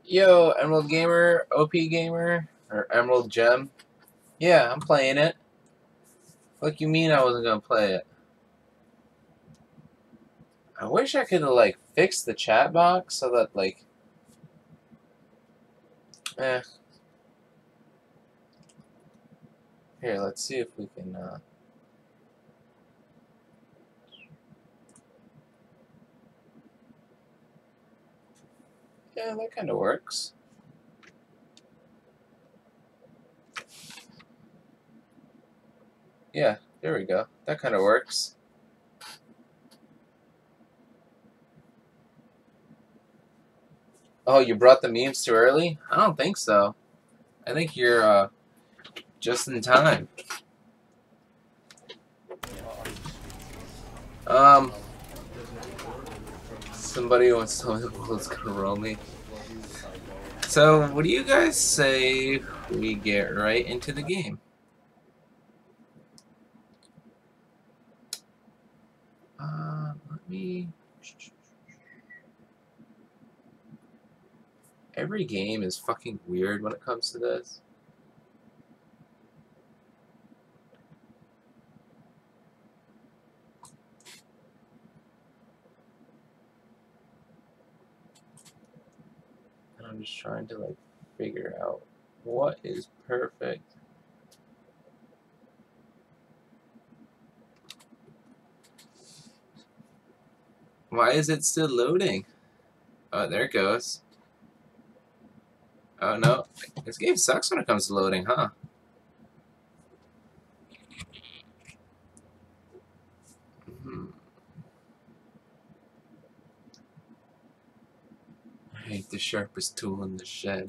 Yo, Emerald Gamer, OP Gamer, or Emerald Gem. Yeah, I'm playing it. What you mean I wasn't gonna play it? I wish I could have, like, fixed the chat box so that, like, eh. Here, let's see if we can, yeah, that kind of works. Yeah, there we go. That kind of works. Oh, you brought the memes too early? I don't think so. I think you're, just in time. Somebody wants to know who's gonna roll me. So, what do you guys say we get right into the game? Let me... Every game is fucking weird when it comes to this. And I'm just trying to, like, figure out what is perfect. Why is it still loading? Oh, there it goes. Oh, no. This game sucks when it comes to loading, huh? I hate the sharpest tool in the shed.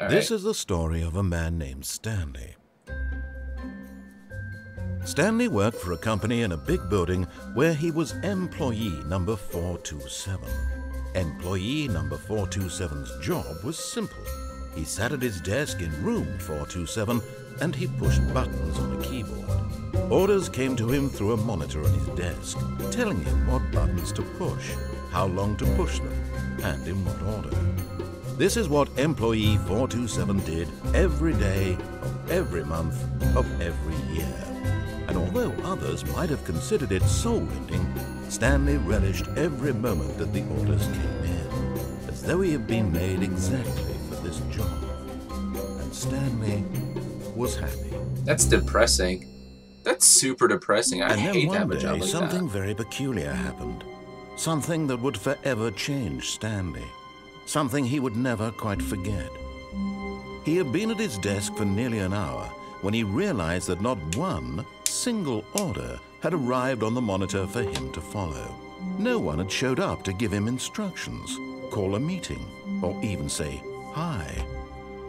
This is the story of a man named Stanley. Stanley worked for a company in a big building where he was employee number 427. Employee number 427's job was simple. He sat at his desk in room 427 and he pushed buttons on a keyboard. Orders came to him through a monitor on his desk, telling him what buttons to push, how long to push them, and in what order. This is what employee 427 did every day of every month of every year. And although others might have considered it soul-rending, Stanley relished every moment that the orders came in, as though he had been made exactly for this job. And Stanley was happy. That's depressing. That's super depressing. I hate to have a job like that. Something very peculiar happened. Something that would forever change Stanley. Something he would never quite forget. He had been at his desk for nearly an hour when he realized that not one single order had arrived on the monitor for him to follow. No one had showed up to give him instructions, call a meeting, or even say hi.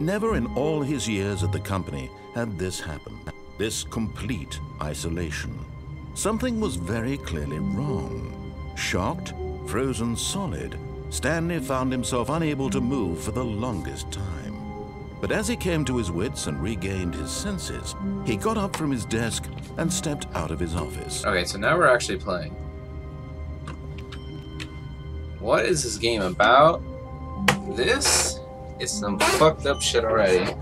Never in all his years at the company had this happened. This complete isolation. Something was very clearly wrong. Shocked, frozen solid, Stanley found himself unable to move for the longest time. But as he came to his wits and regained his senses, he got up from his desk and stepped out of his office. Okay, so now we're actually playing. What is this game about? This is some fucked up shit already.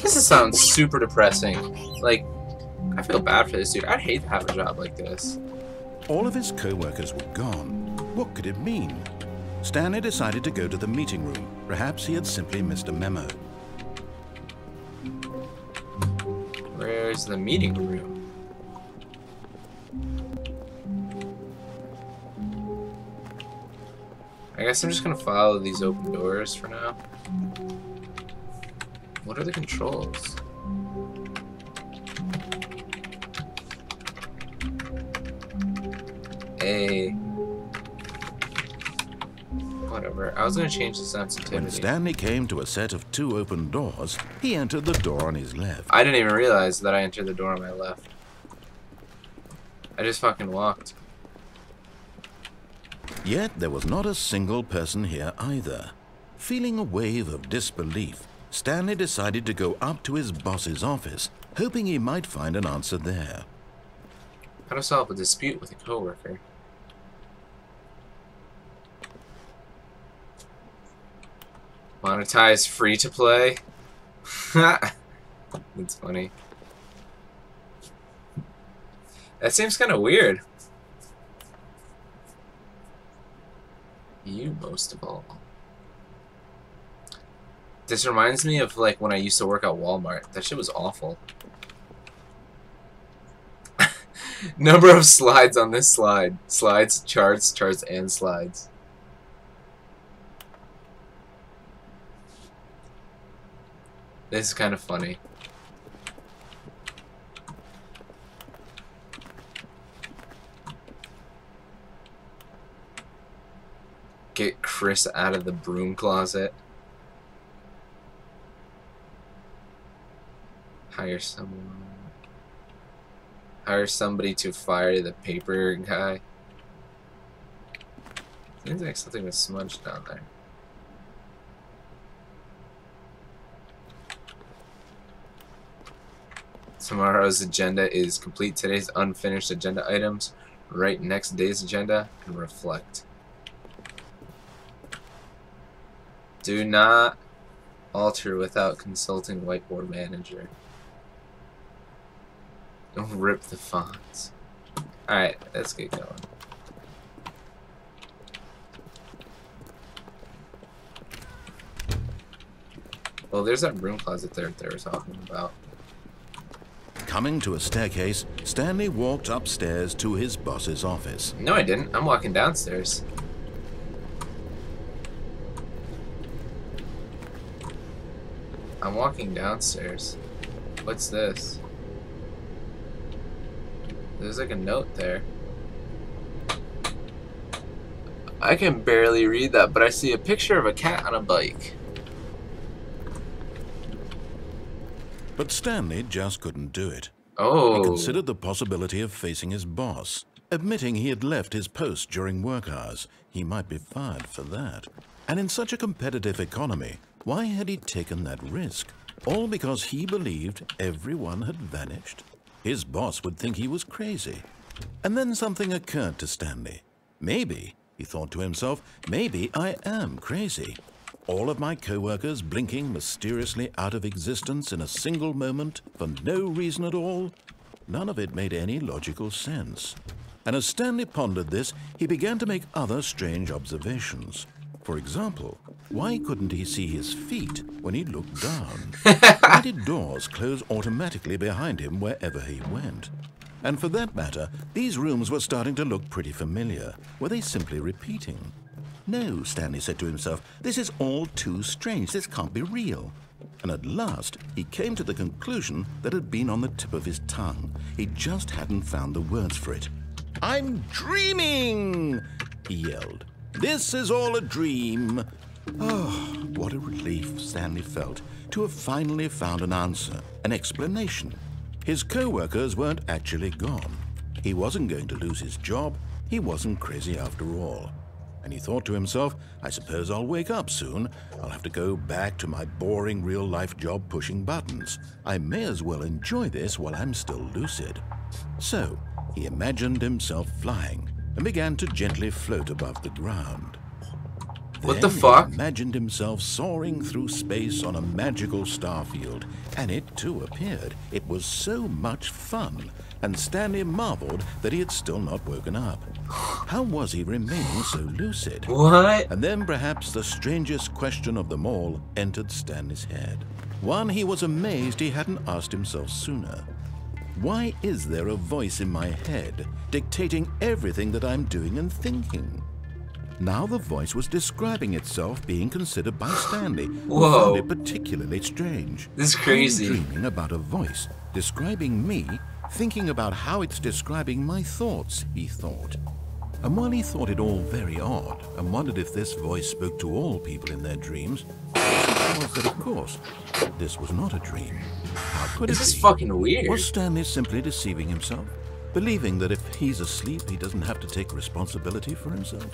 This sounds super depressing. Like, I feel bad for this dude. I'd hate to have a job like this. All of his co-workers were gone. What could it mean? Stanley decided to go to the meeting room. Perhaps he had simply missed a memo. Where's the meeting room? I guess I'm just gonna follow these open doors for now. What are the controls? Whatever. I was gonna change the sensitivity. When Stanley came to a set of 2 open doors, he entered the door on his left. I didn't even realize that I entered the door on my left. I just fucking walked. Yet there was not a single person here either. Feeling a wave of disbelief, Stanley decided to go up to his boss's office, hoping he might find an answer there. How to solve a dispute with a coworker. Monetize free to play. That's funny. That seems kind of weird. You most of all. This reminds me of like when I used to work at Walmart. That shit was awful. Number of slides on this slide. Slides, charts, charts, and slides. This is kind of funny. Get Chris out of the broom closet. Hire someone. Hire somebody to fire the paper guy. Seems like something was smudged down there. Tomorrow's agenda is complete today's unfinished agenda items, write next day's agenda, and reflect. Do not alter without consulting whiteboard manager. Don't rip the fonts. Alright, let's get going. Well, there's that broom closet there that they were talking about. Coming to a staircase, Stanley walked upstairs to his boss's office. No, I didn't. I'm walking downstairs. I'm walking downstairs. What's this? There's like a note there. I can barely read that, but I see a picture of a cat on a bike. But Stanley just couldn't do it. Oh. He considered the possibility of facing his boss. Admitting he had left his post during work hours, he might be fired for that. And in such a competitive economy, why had he taken that risk? All because he believed everyone had vanished? His boss would think he was crazy. And then something occurred to Stanley. Maybe, he thought to himself, maybe I am crazy. All of my co-workers blinking mysteriously out of existence in a single moment for no reason at all? None of it made any logical sense. And as Stanley pondered this, he began to make other strange observations. For example, why couldn't he see his feet when he looked down? Why did doors close automatically behind him wherever he went? And for that matter, these rooms were starting to look pretty familiar. Were they simply repeating? No, Stanley said to himself, this is all too strange. This can't be real. And at last, he came to the conclusion that had been on the tip of his tongue. He just hadn't found the words for it. I'm dreaming, he yelled. This is all a dream. Oh, what a relief Stanley felt to have finally found an answer, an explanation. His co-workers weren't actually gone. He wasn't going to lose his job. He wasn't crazy after all. And he thought to himself, I suppose I'll wake up soon. I'll have to go back to my boring real-life job pushing buttons. I may as well enjoy this while I'm still lucid. So, he imagined himself flying and began to gently float above the ground. What the fuck? He imagined himself soaring through space on a magical starfield, and it too appeared. It was so much fun, and Stanley marveled that he had still not woken up. How was he remaining so lucid? What? And then perhaps the strangest question of them all entered Stanley's head. One he was amazed he hadn't asked himself sooner. Why is there a voice in my head dictating everything that I'm doing and thinking? Now the voice was describing itself being considered by Stanley, who found it particularly strange. This is crazy. I'm dreaming about a voice describing me, thinking about how it's describing my thoughts, he thought. And while he thought it all very odd and wondered if this voice spoke to all people in their dreams, it was that, of course, this was not a dream. How could it be? This is fucking weird. Was Stanley simply deceiving himself, believing that if he's asleep, he doesn't have to take responsibility for himself?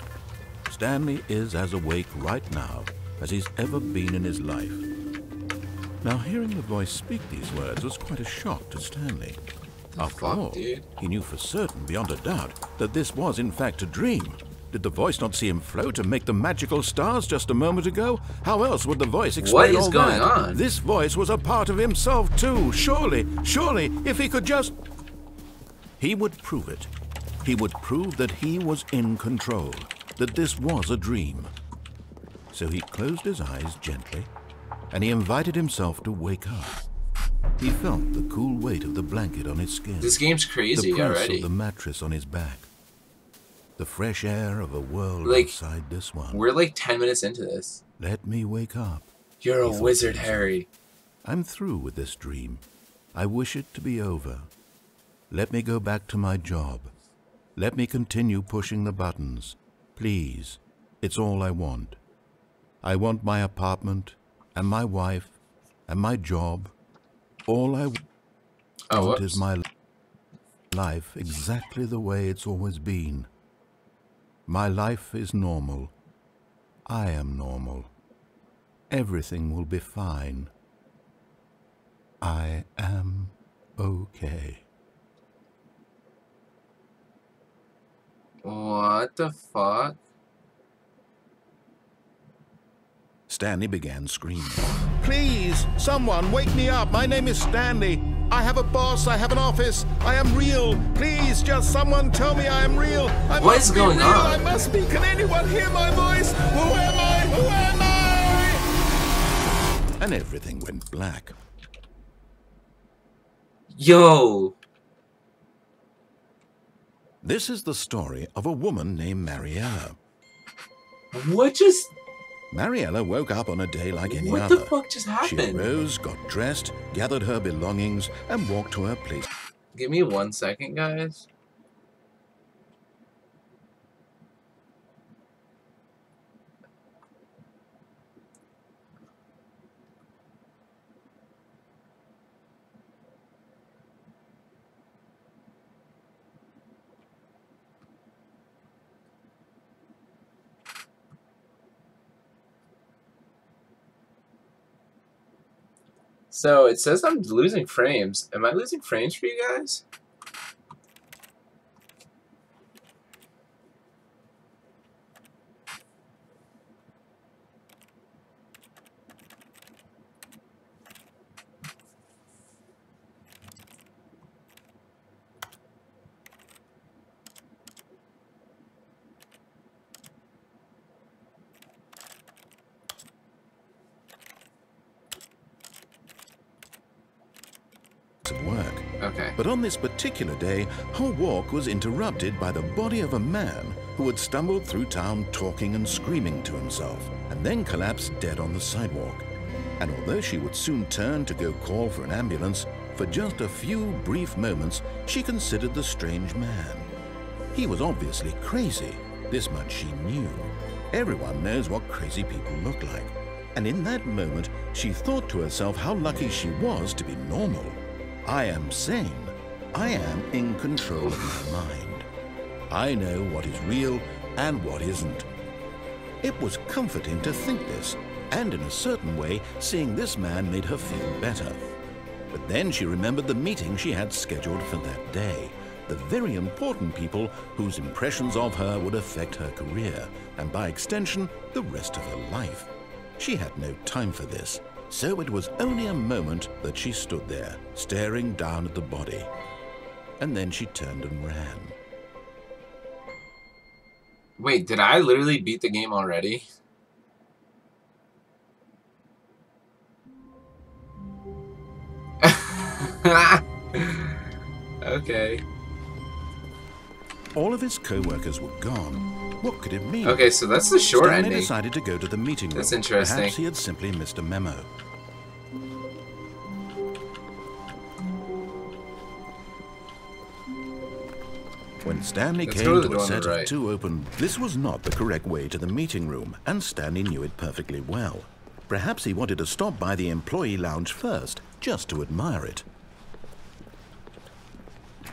Stanley is as awake right now as he's ever been in his life. Now, hearing the voice speak these words was quite a shock to Stanley. After all, he knew for certain, beyond a doubt, that this was in fact a dream. Did the voice not see him float and make the magical stars just a moment ago? How else would the voice explain all that? What is going on? This voice was a part of himself too. Surely, if he could just... He would prove it. He would prove that he was in control, that this was a dream. So he closed his eyes gently, and he invited himself to wake up. He felt the cool weight of the blanket on his skin. This game's crazy the press already. of the mattress on his back. The fresh air of a world Like, outside this one. We're like 10 minutes into this. Let me wake up. You're a wizard, Harry. I'm through with this dream. I wish it to be over. Let me go back to my job. Let me continue pushing the buttons. Please, it's all I want. I want my apartment, and my wife, and my job. All I want is my life exactly the way it's always been. My life is normal. I am normal. Everything will be fine. I am okay. What the fuck? Stanley began screaming. Please, someone, wake me up. My name is Stanley. I have a boss. I have an office. I am real. Please, just someone tell me I am real. What is going on? I must be. Can anyone hear my voice? Who am I? Who am I? And everything went black. Yo! This is the story of a woman named Mariella. What just... Mariella woke up on a day like any What other. the fuck just happened? She arose, got dressed, gathered her belongings, and walked to her place. Give me 1 second, guys. So it says I'm losing frames. Am I losing frames for you guys? Of work. Okay. But on this particular day, her walk was interrupted by the body of a man who had stumbled through town talking and screaming to himself, and then collapsed dead on the sidewalk. And although she would soon turn to go call for an ambulance, for just a few brief moments she considered the strange man. He was obviously crazy. This much she knew. Everyone knows what crazy people look like. And in that moment, she thought to herself how lucky she was to be normal. I am sane. I am in control of my mind. I know what is real and what isn't. It was comforting to think this, and in a certain way, seeing this man made her feel better. But then she remembered the meeting she had scheduled for that day, the very important people whose impressions of her would affect her career, and by extension, the rest of her life. She had no time for this. So it was only a moment that she stood there, staring down at the body. And then she turned and ran. Wait, did I literally beat the game already? Okay. All of his co-workers were gone. What could it mean? Okay, so that's the short Stanley ending. decided to go to the meeting room. That's interesting. Perhaps he had simply missed a memo. When Stanley Let's came go to the to door a on the set right. of two open, this was not the correct way to the meeting room, and Stanley knew it perfectly well. Perhaps he wanted to stop by the employee lounge first, just to admire it.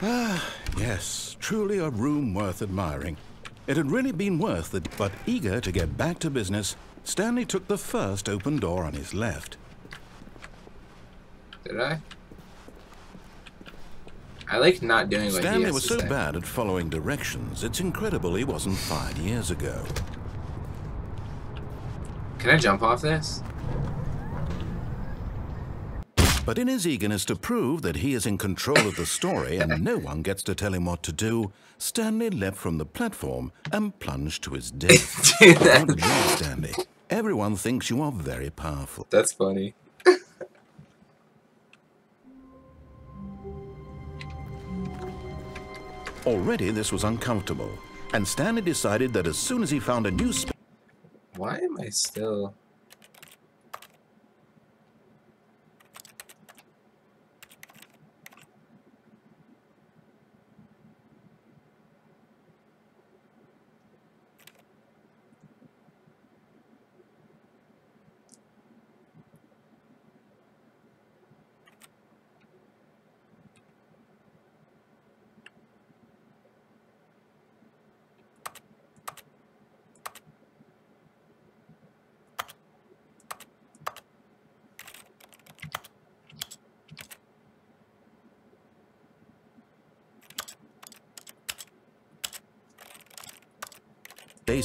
Ah, yes, truly a room worth admiring. It had really been worth it, but eager to get back to business, Stanley took the first open door on his left. Did I? I like not doing what he Stanley has was to so say. bad at following directions, it's incredible he wasn't fired years ago. Can I jump off this? But in his eagerness to prove that he is in control of the story and no one gets to tell him what to do, Stanley leapt from the platform and plunged to his death. Don't leave, Stanley. Everyone thinks you are very powerful. That's funny. Already this was uncomfortable, and Stanley decided that as soon as he found a new space... Why am I still...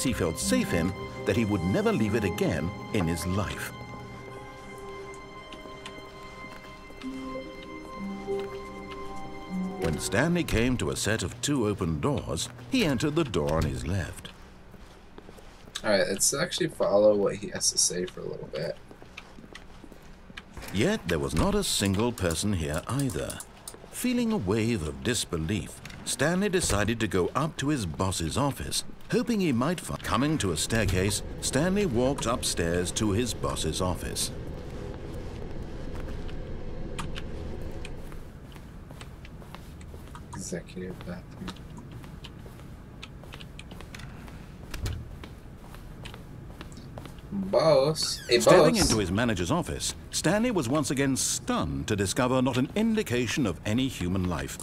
he felt safe in, that he would never leave it again in his life. When Stanley came to a set of 2 open doors, he entered the door on his left. Alright, let's actually follow what he has to say for a little bit. Yet there was not a single person here either. Feeling a wave of disbelief, Stanley decided to go up to his boss's office, hoping he might find... Coming to a staircase, Stanley walked upstairs to his boss's office. Executive bathroom. Boss? Hey, Stepping boss. into his manager's office, Stanley was once again stunned to discover not an indication of any human life.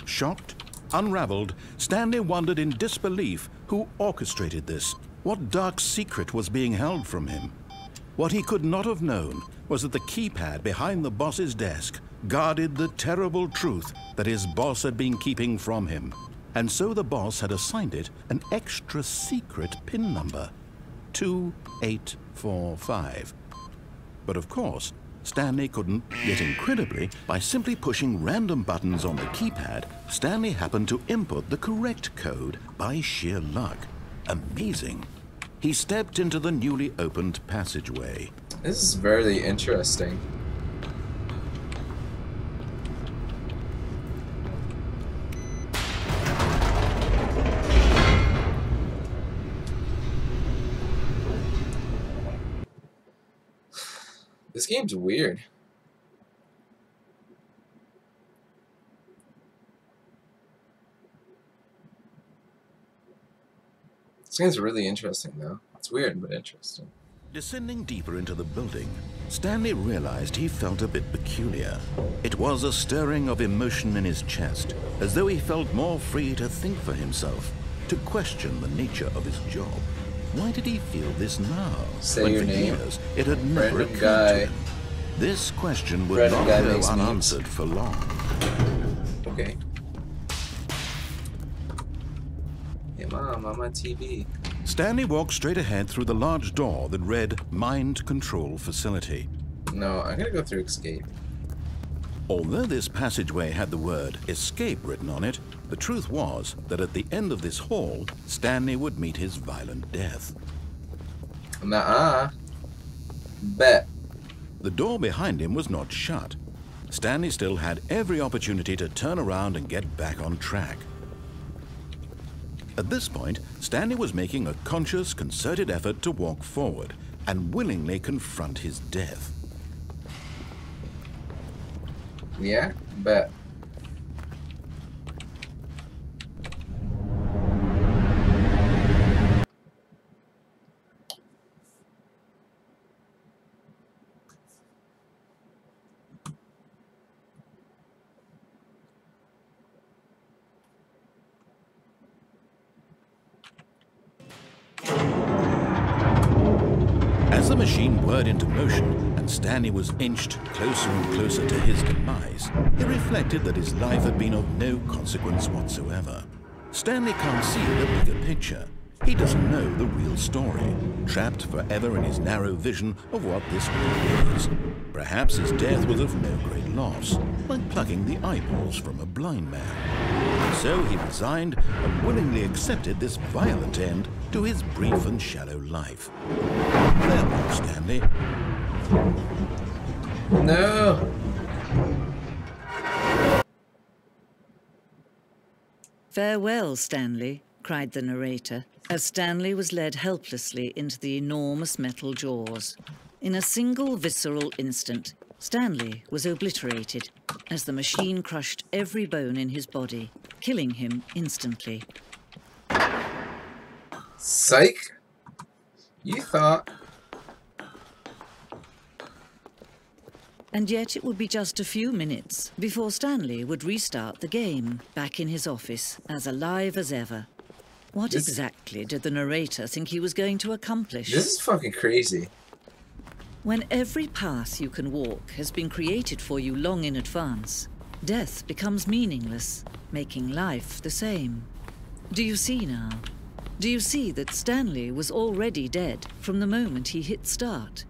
Shocked, unraveled, Stanley wondered in disbelief who orchestrated this. What dark secret was being held from him? What he could not have known was that the keypad behind the boss's desk guarded the terrible truth that his boss had been keeping from him. And so the boss had assigned it an extra secret PIN number, 2845. But of course, Stanley couldn't, yet incredibly, by simply pushing random buttons on the keypad, Stanley happened to input the correct code by sheer luck. Amazing. He stepped into the newly opened passageway. This is very interesting. This game's weird. This game's really interesting, though. It's weird, but interesting. Descending deeper into the building, Stanley realized he felt a bit peculiar. It was a stirring of emotion in his chest, as though he felt more free to think for himself, to question the nature of his job. Why did he feel this now, Say when your for name. years it had never Random occurred guy. to him? This question would Random not guy go makes memes. unanswered for long. Okay. Hey, Mom, I'm on TV. Stanley walked straight ahead through the large door that read Mind Control Facility. No, I'm gonna go through escape. Although this passageway had the word escape written on it, the truth was that at the end of this hall, Stanley would meet his violent death. Nuh-uh. Bet. The door behind him was not shut. Stanley still had every opportunity to turn around and get back on track. At this point, Stanley was making a conscious, concerted effort to walk forward and willingly confront his death. Yeah? Bet. As the machine whirred into motion and Stanley was inched closer and closer to his demise, he reflected that his life had been of no consequence whatsoever. Stanley can't see the bigger picture. He doesn't know the real story, trapped forever in his narrow vision of what this really is. Perhaps his death was of no great loss, like plucking the eyeballs from a blind man. So he resigned and willingly accepted this violent end to his brief and shallow life. Farewell, Stanley. No! Farewell, Stanley, cried the narrator, as Stanley was led helplessly into the enormous metal jaws. In a single visceral instant, Stanley was obliterated as the machine crushed every bone in his body, killing him instantly. Psych! You thought... And yet it would be just a few minutes before Stanley would restart the game, back in his office, as alive as ever. What exactly did the narrator think he was going to accomplish? This is fucking crazy. When every path you can walk has been created for you long in advance, death becomes meaningless, making life the same. Do you see now? Do you see that Stanley was already dead from the moment he hit start?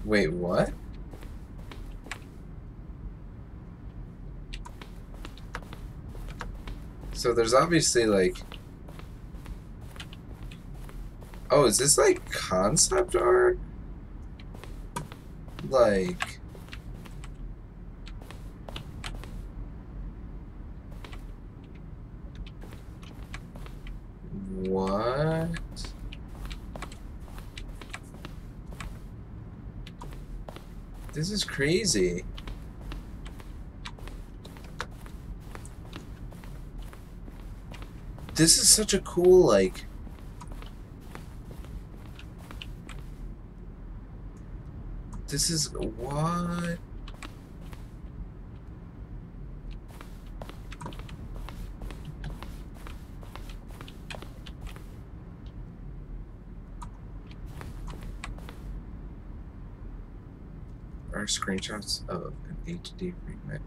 Wait, what? So there's obviously like... Oh, is this like concept art? Like... What? This is crazy. This is such a cool, like... This is... What? Are screenshots of an HD remix.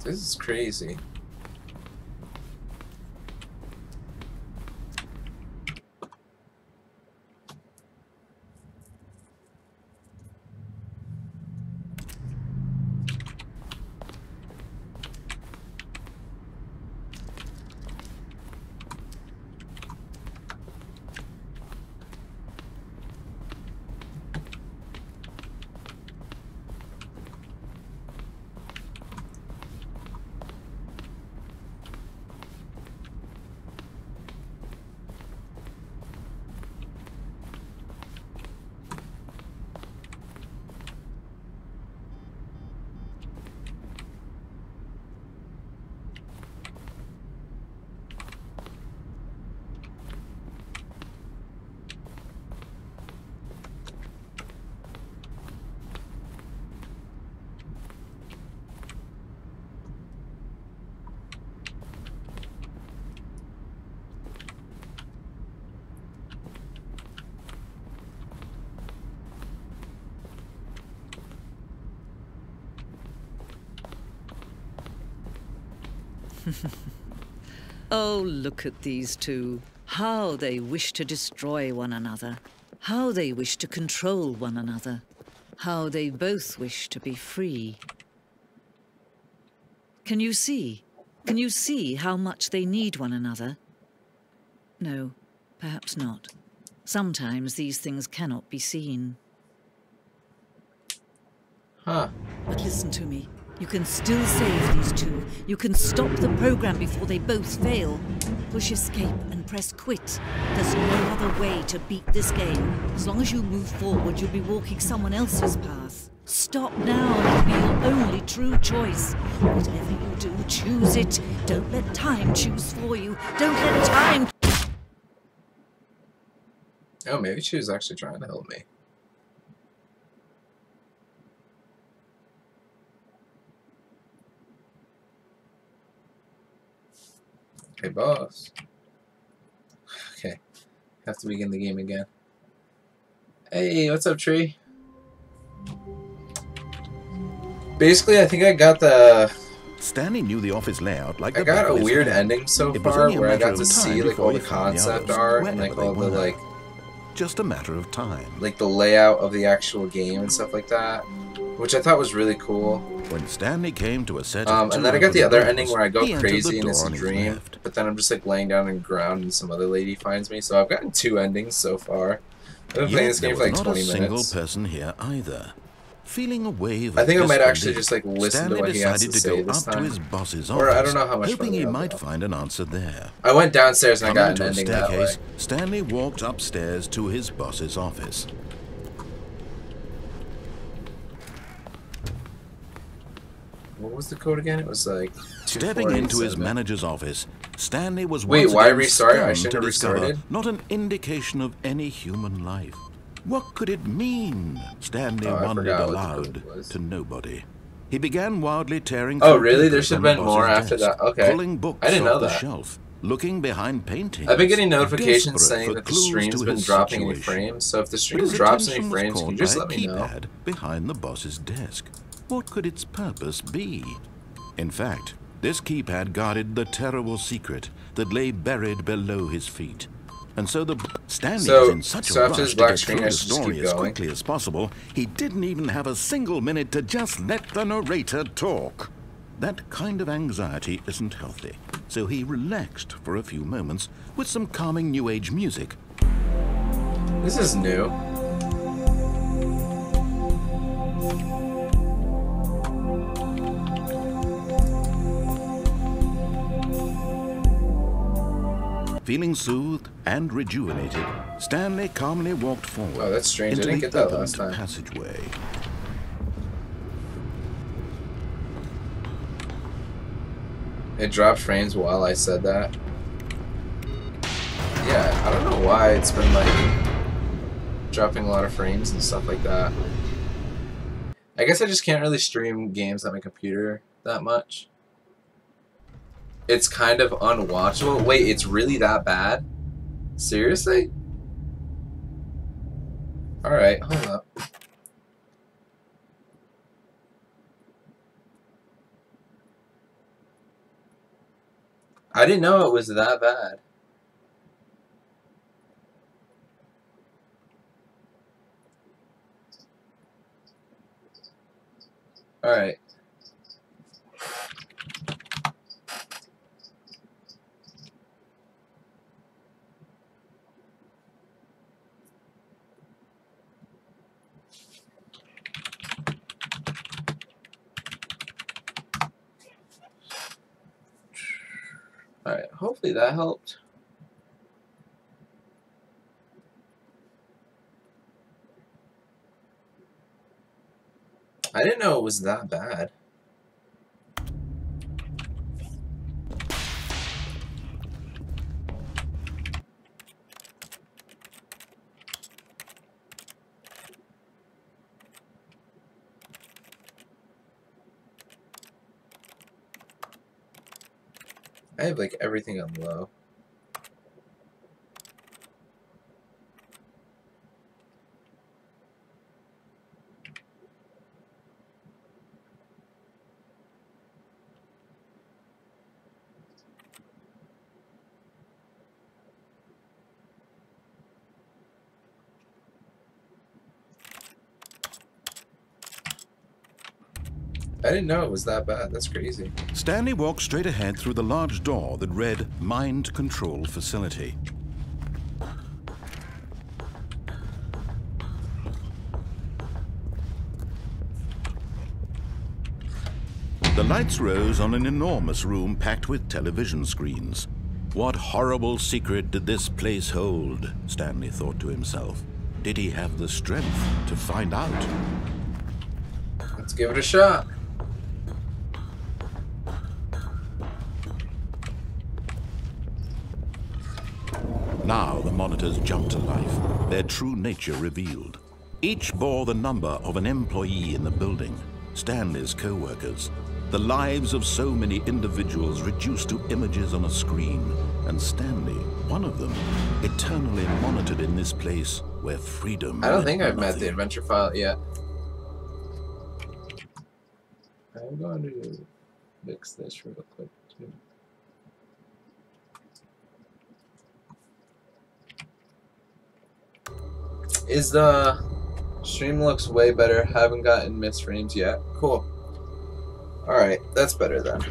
This is crazy. Oh, look at these two. How they wish to destroy one another. How they wish to control one another. How they both wish to be free. Can you see? Can you see how much they need one another? No, perhaps not. Sometimes these things cannot be seen. Huh. But listen to me. You can still save these two. You can stop the program before they both fail. Push escape and press quit. There's no other way to beat this game. As long as you move forward, you'll be walking someone else's path. Stop now and be your only true choice. Whatever you do, choose it. Don't let time choose for you. Don't let time... Oh, maybe she was actually trying to help me. Hey, boss. Okay. Have to begin the game again. Hey, what's up, tree? Basically, I think I got the... Stanley knew the office layout like I got a weird ending so far where I got to see like all the concept art and like all the like... Just a matter of time. Like the layout of the actual game and stuff like that. Which I thought was really cool. When Stanley came to a set of and then I got the other ending where I go crazy and it's a dream. But then I'm just like laying down on the ground and some other lady finds me. So I've gotten 2 endings so far. I've been playing this game for like 20 minutes. Not a single person here either. Feeling a wave I think of I might actually just like listen Stanley to what he has to say this up time. to his boss's or office, I don't know how much hoping he might find an answer there. I went downstairs and I got Coming an to a ending that way. staircase, Stanley walked upstairs to his boss's office. What was the code again? It was like... Stepping into his manager's office, Stanley was Wait, once why again restart? I stunned should to have discover restarted. not an indication of any human life. What could it mean? Stanley wondered aloud to nobody. He began wildly tearing Oh, through really? There papers should on have the been more boss's after desk, that. Okay. pulling books I didn't know off the that. shelf, looking behind paintings. I've been getting notifications desperate saying for that the clues stream's to been his dropping any situation. frames. So if the But stream his drops any attention was frames, can caught you just by let a me know? keypad behind the boss's desk. What could its purpose be? In fact, this keypad guarded the terrible secret that lay buried below his feet. And so Stanley was in such a rush to get through the story as quickly as possible, he didn't even have a single minute to just let the narrator talk. That kind of anxiety isn't healthy, so he relaxed for a few moments with some calming New Age music. This is new. Feeling soothed and rejuvenated, Stanley calmly walked forward Oh, that's strange. I into didn't the get that opened last time. passageway. It dropped frames while I said that. Yeah, I don't know why it's been like dropping a lot of frames and stuff like that. I guess I just can't really stream games on my computer that much. It's kind of unwatchable. Wait, it's really that bad? Seriously? Alright, hold up. I didn't know it was that bad. Alright. Alright, hopefully that helped. I didn't know it was that bad. I have like everything on low. I didn't know it was that bad. That's crazy. Stanley walked straight ahead through the large door that read Mind Control Facility. The lights rose on an enormous room packed with television screens. What horrible secret did this place hold? Stanley thought to himself. Did he have the strength to find out? give it a shot. Now the monitors jumped to life, their true nature revealed. Each bore the number of an employee in the building, Stanley's co-workers. The lives of so many individuals reduced to images on a screen, and Stanley, one of them, eternally monitored in this place where freedom. I don't think I've met the adventure file yet. I'm going to fix this real quick too. Is the stream looks way better? Haven't gotten missed frames yet. Cool. Alright, that's better then.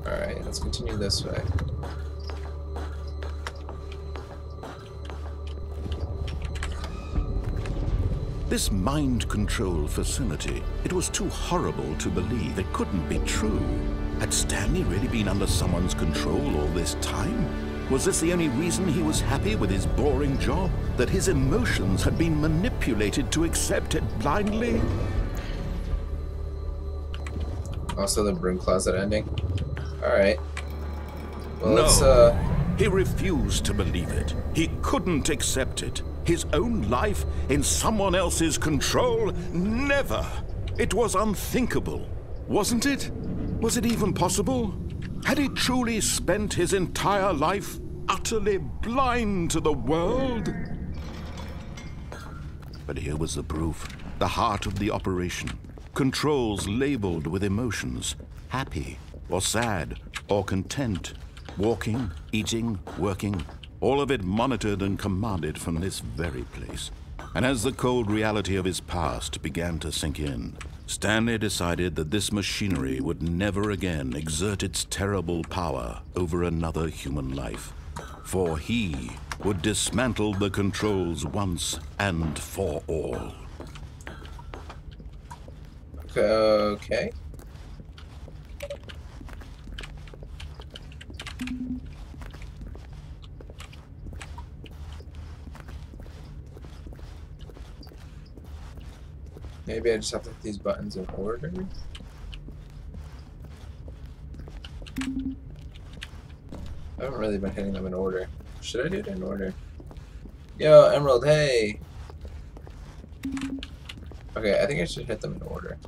Alright, let's continue this way. This mind control facility, it was too horrible to believe. It couldn't be true. Had Stanley really been under someone's control all this time? Was this the only reason he was happy with his boring job? That his emotions had been manipulated to accept it blindly? Also the broom closet ending. Alright. Well, no, he refused to believe it. He couldn't accept it. His own life in someone else's control? Never! It was unthinkable, wasn't it? Was it even possible? Had he truly spent his entire life utterly blind to the world? But here was the proof, the heart of the operation. Controls labeled with emotions, happy or sad or content, walking, eating, working, all of it monitored and commanded from this very place. And as the cold reality of his past began to sink in, Stanley decided that this machinery would never again exert its terrible power over another human life. For he would dismantle the controls once and for all. Okay. Maybe I just have to hit these buttons in order. I haven't really been hitting them in order. Should I do it in order? Yo, Emerald, hey! Okay, I think I should hit them in order.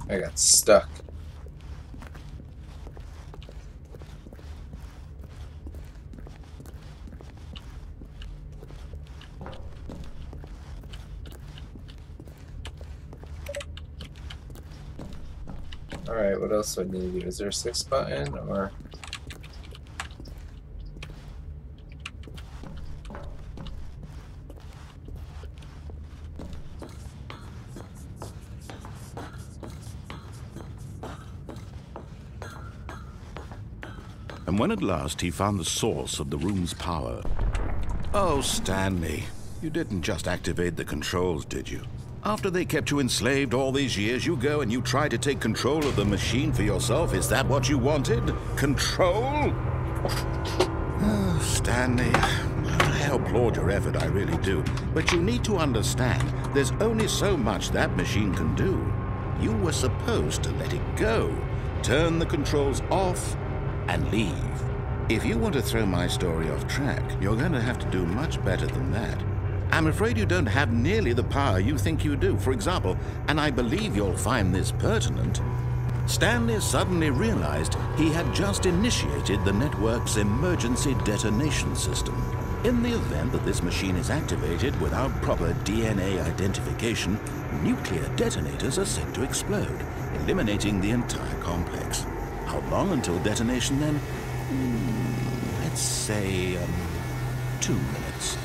I got stuck. Alright, what else do I need to do? Is there a 6 button or... And when at last he found the source of the room's power... Oh, Stanley, you didn't just activate the controls, did you? After they kept you enslaved all these years, you go and you try to take control of the machine for yourself. Is that what you wanted? Control? Oh, Stanley, I applaud your effort, I really do. But you need to understand, there's only so much that machine can do. You were supposed to let it go, turn the controls off, and leave. If you want to throw my story off track, you're going to have to do much better than that. I'm afraid you don't have nearly the power you think you do. For example, and I believe you'll find this pertinent, Stanley suddenly realized he had just initiated the network's emergency detonation system. In the event that this machine is activated without proper DNA identification, nuclear detonators are set to explode, eliminating the entire complex. How long until detonation then? Let's say 2 minutes.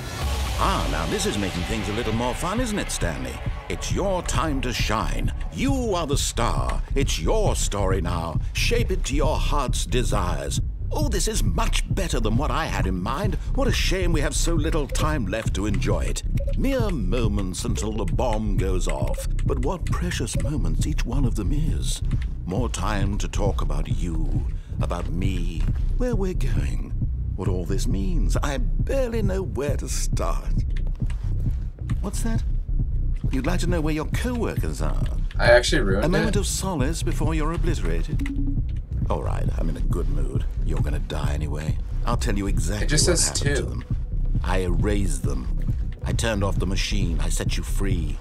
Now this is making things a little more fun, isn't it, Stanley? It's your time to shine. You are the star. It's your story now. Shape it to your heart's desires. Oh, this is much better than what I had in mind. What a shame we have so little time left to enjoy it. Mere moments until the bomb goes off. But what precious moments each one of them is. More time to talk about you, about me, where we're going, what all this means. I barely know where to start. What's that? You'd like to know where your co-workers are? I actually ruined it. A moment of solace before you're obliterated. All right, I'm in a good mood. You're gonna die anyway. I'll tell you exactly It just what says happened to 2. them. I erased them. I turned off the machine. I set you free.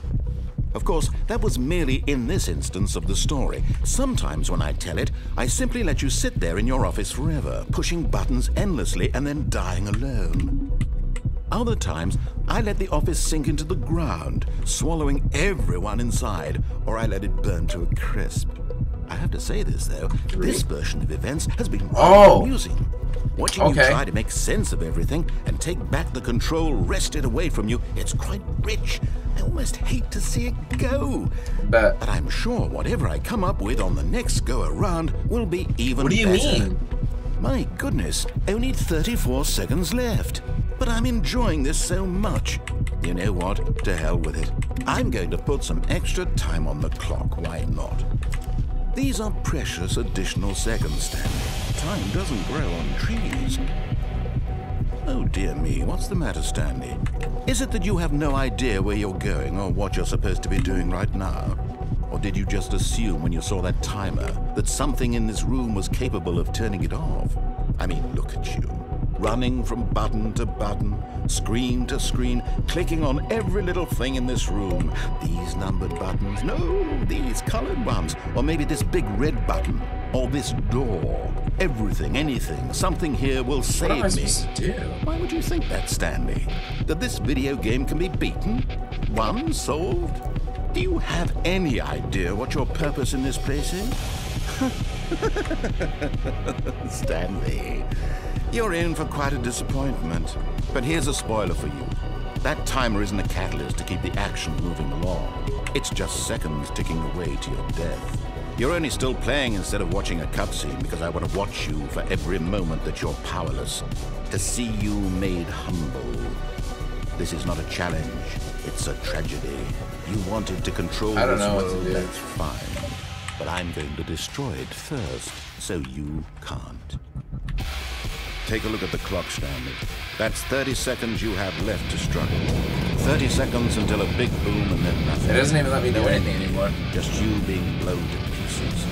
Of course, that was merely in this instance of the story. Sometimes when I tell it, I simply let you sit there in your office forever, pushing buttons endlessly and then dying alone. Other times, I let the office sink into the ground, swallowing everyone inside, or I let it burn to a crisp. I have to say this, though. This version of events has been rather amusing. Watching you try to make sense of everything and take back the control wrested away from you, it's quite rich. I almost hate to see it go. But I'm sure whatever I come up with on the next go-around will be even better. What do you mean? My goodness, only 34 seconds left. But I'm enjoying this so much. You know what? To hell with it. I'm going to put some extra time on the clock. Why not? These are precious additional seconds, Stanley. Time doesn't grow on trees. Oh dear me, what's the matter, Stanley? Is it that you have no idea where you're going or what you're supposed to be doing right now? Or did you just assume when you saw that timer that something in this room was capable of turning it off? I mean, look at you. Running from button to button, screen to screen, clicking on every little thing in this room. These numbered buttons, no, these colored ones. Or maybe this big red button, or this door. Everything, anything, something here will save me. What am I supposed to do? Why would you think that, Stanley? That this video game can be beaten? Won? Solved? Do you have any idea what your purpose in this place is? Stanley, you're in for quite a disappointment. But here's a spoiler for you. That timer isn't a catalyst to keep the action moving along. It's just seconds ticking away to your death. You're only still playing instead of watching a cutscene because I want to watch you for every moment that you're powerless. To see you made humble. This is not a challenge. It's a tragedy. You wanted to control this world, that's fine. But I'm going to destroy it first, so you can't. Take a look at the clock, Stanley. That's 30 seconds you have left to struggle. 30 seconds until a big boom and then nothing. It doesn't even let me do anything anymore. Just you being blown to pieces.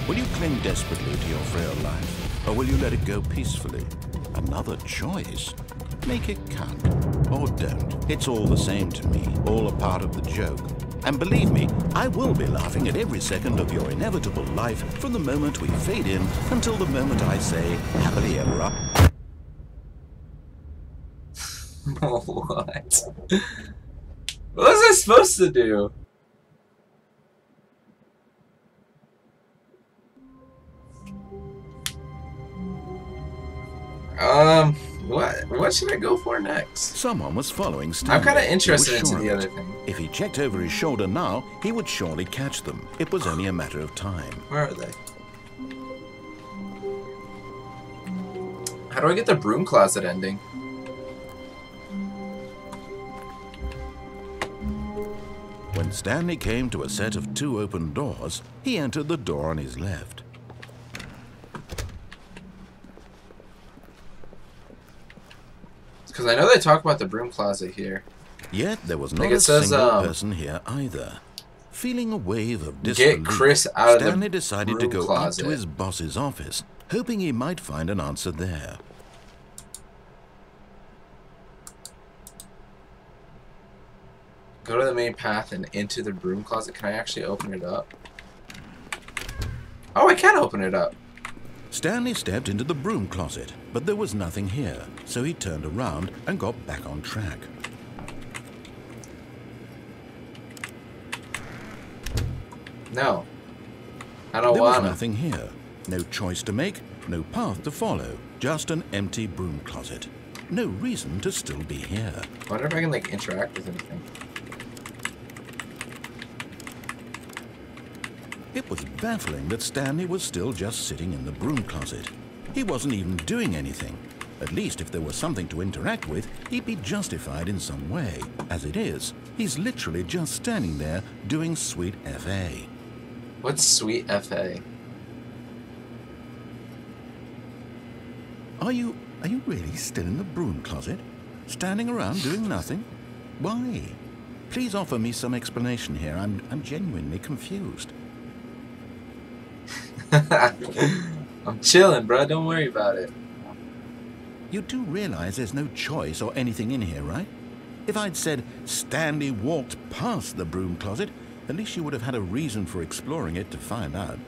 Will you cling desperately to your frail life, or will you let it go peacefully? Another choice. Make it count, or don't. It's all the same to me, all a part of the joke. And believe me, I will be laughing at every second of your inevitable life from the moment we fade in until the moment I say, happily ever after. What? What was I supposed to do? What should I go for next? Someone was following Stanley. I'm kind of interested into the other thing. If he checked over his shoulder now, he would surely catch them. It was only a matter of time. Where are they? How do I get the broom closet ending? When Stanley came to a set of 2 open doors, he entered the door on his left. Because I know they talk about the broom closet here. Yet there was not a single person here either. Feeling a wave of disbelief, get Chris out of Stanley the decided to go closet. up to his boss's office, hoping he might find an answer there. Go to the main path and into the broom closet. Can I actually open it up? Oh, I can open it up. Stanley stepped into the broom closet, but there was nothing here, so he turned around and got back on track. No. I don't There was want nothing here. No choice to make, no path to follow, just an empty broom closet. No reason to still be here. I wonder if I can, like, interact with anything. It was baffling that Stanley was still just sitting in the broom closet. He wasn't even doing anything. At least if there was something to interact with, he'd be justified in some way. As it is, he's literally just standing there doing sweet FA. What's sweet FA? Are you really still in the broom closet? Standing around doing nothing? Why? Please offer me some explanation here. I'm genuinely confused. I'm chilling, bro. Don't worry about it. You do realize there's no choice or anything in here, right? If I'd said Stanley walked past the broom closet, at least you would have had a reason for exploring it to find out.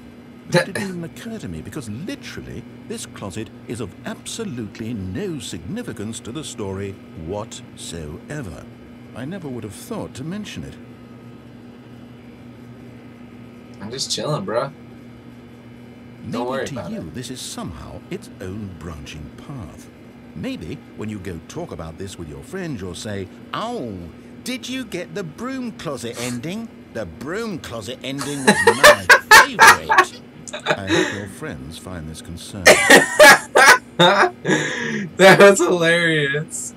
But it didn't even occur to me because literally this closet is of absolutely no significance to the story whatsoever. I never would have thought to mention it. I'm just chilling, bro. Don't worry Maybe about to you it. this is somehow its own branching path. Maybe when you go talk about this with your friends, you'll say, "Oh, did you get the broom closet ending? The broom closet ending was my favorite." I hope your friends find this concerning. That was hilarious.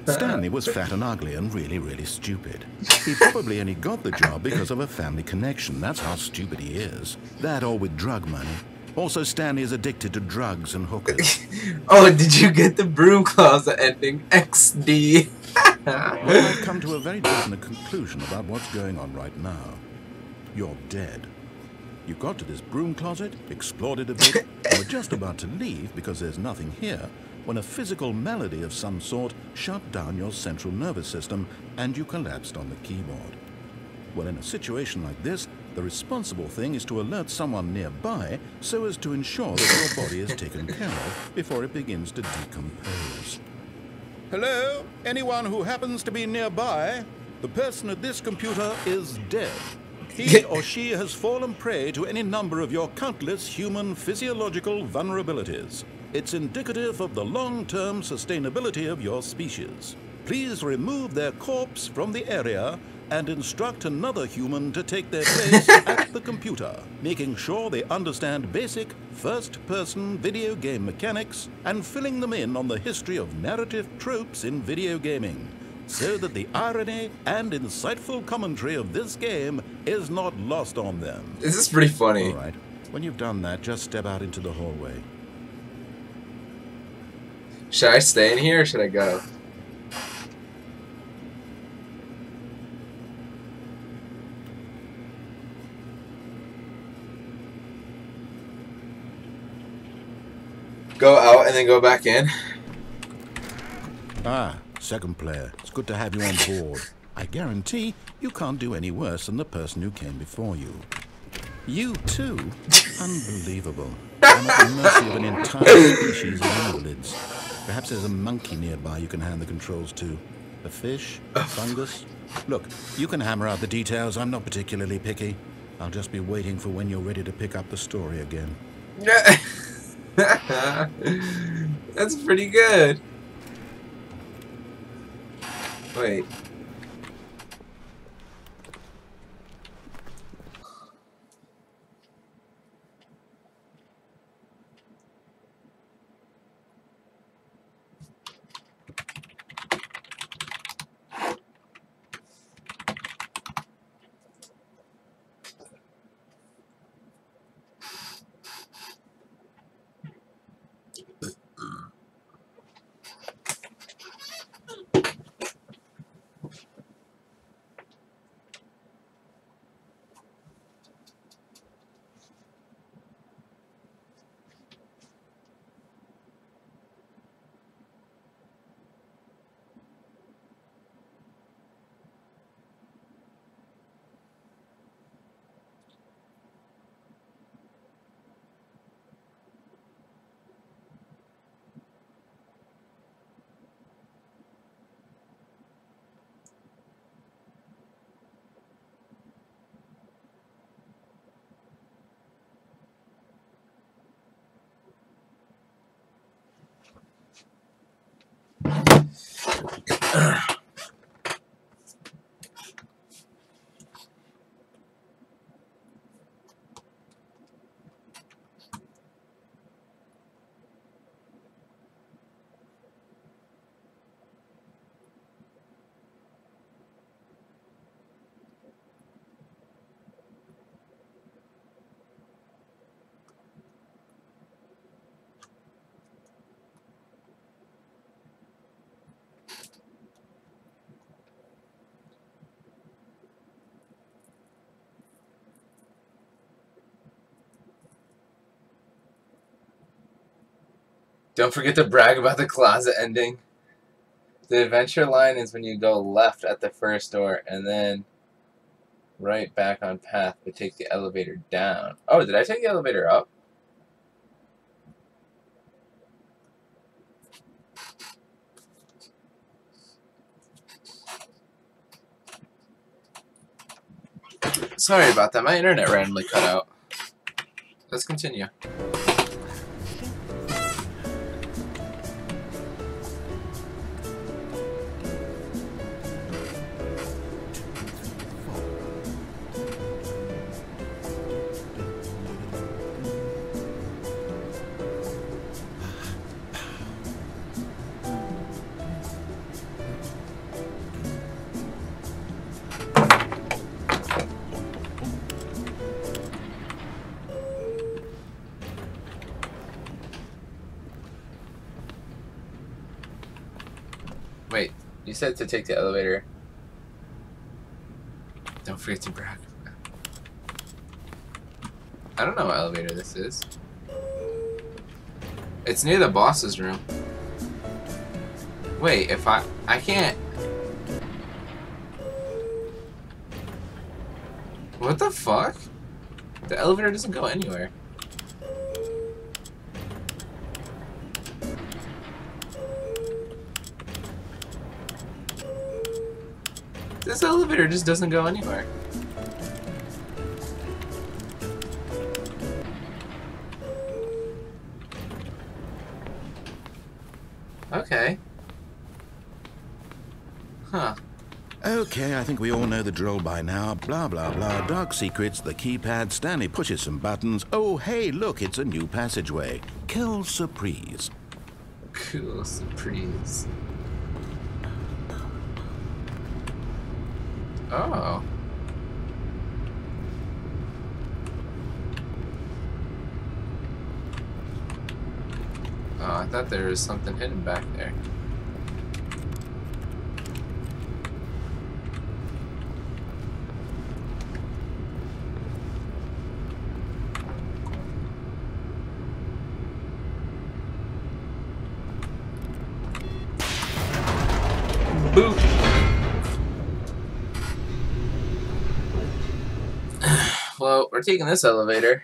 Stanley was fat and ugly and really stupid. He probably only got the job because of a family connection. That's how stupid he is. That or with drug money. Also, Stanley is addicted to drugs and hookers. Oh, did you get the broom closet ending? XD. Well, I've come to a very definite conclusion about what's going on right now. You're dead. You got to this broom closet, explored it a bit, and were just about to leave because there's nothing here, when a physical malady of some sort shut down your central nervous system and you collapsed on the keyboard. Well, in a situation like this, the responsible thing is to alert someone nearby so as to ensure that your body is taken care of before it begins to decompose. Hello? Anyone who happens to be nearby? The person at this computer is dead. He or she has fallen prey to any number of your countless human physiological vulnerabilities. It's indicative of the long-term sustainability of your species. Please remove their corpse from the area and instruct another human to take their place at the computer, making sure they understand basic first-person video game mechanics and filling them in on the history of narrative tropes in video gaming, so that the irony and insightful commentary of this game is not lost on them. This is pretty funny. All right, when you've done that, just step out into the hallway. Should I stay in here or should I go? Go out and then go back in? Ah, second player. It's good to have you on board. I guarantee you can't do any worse than the person who came before you. You too? Unbelievable. I'm at the mercy of an entire species of invalids. Perhaps there's a monkey nearby you can hand the controls to. A fish? A fungus? Look, you can hammer out the details. I'm not particularly picky. I'll just be waiting for when you're ready to pick up the story again. That's pretty good. Wait. Don't forget to brag about the closet ending. The adventure line is when you go left at the first door and then right back on path, but take the elevator down. Oh, did I take the elevator up? Sorry about that. My internet randomly cut out. Let's continue. Wait, you said to take the elevator. Don't forget to brag. I don't know what elevator this is. It's near the boss's room. Wait, if I can't. What the fuck? The elevator doesn't go anywhere. This elevator just doesn't go anywhere. Okay. Huh. Okay, I think we all know the drill by now. Blah, blah, blah. Dark secrets, the keypad. Stanley pushes some buttons. Oh, hey, look, it's a new passageway. Quelle surprise. Cool surprise. Oh. Oh, I thought there was something hidden back there. Boop. Well, we're taking this elevator.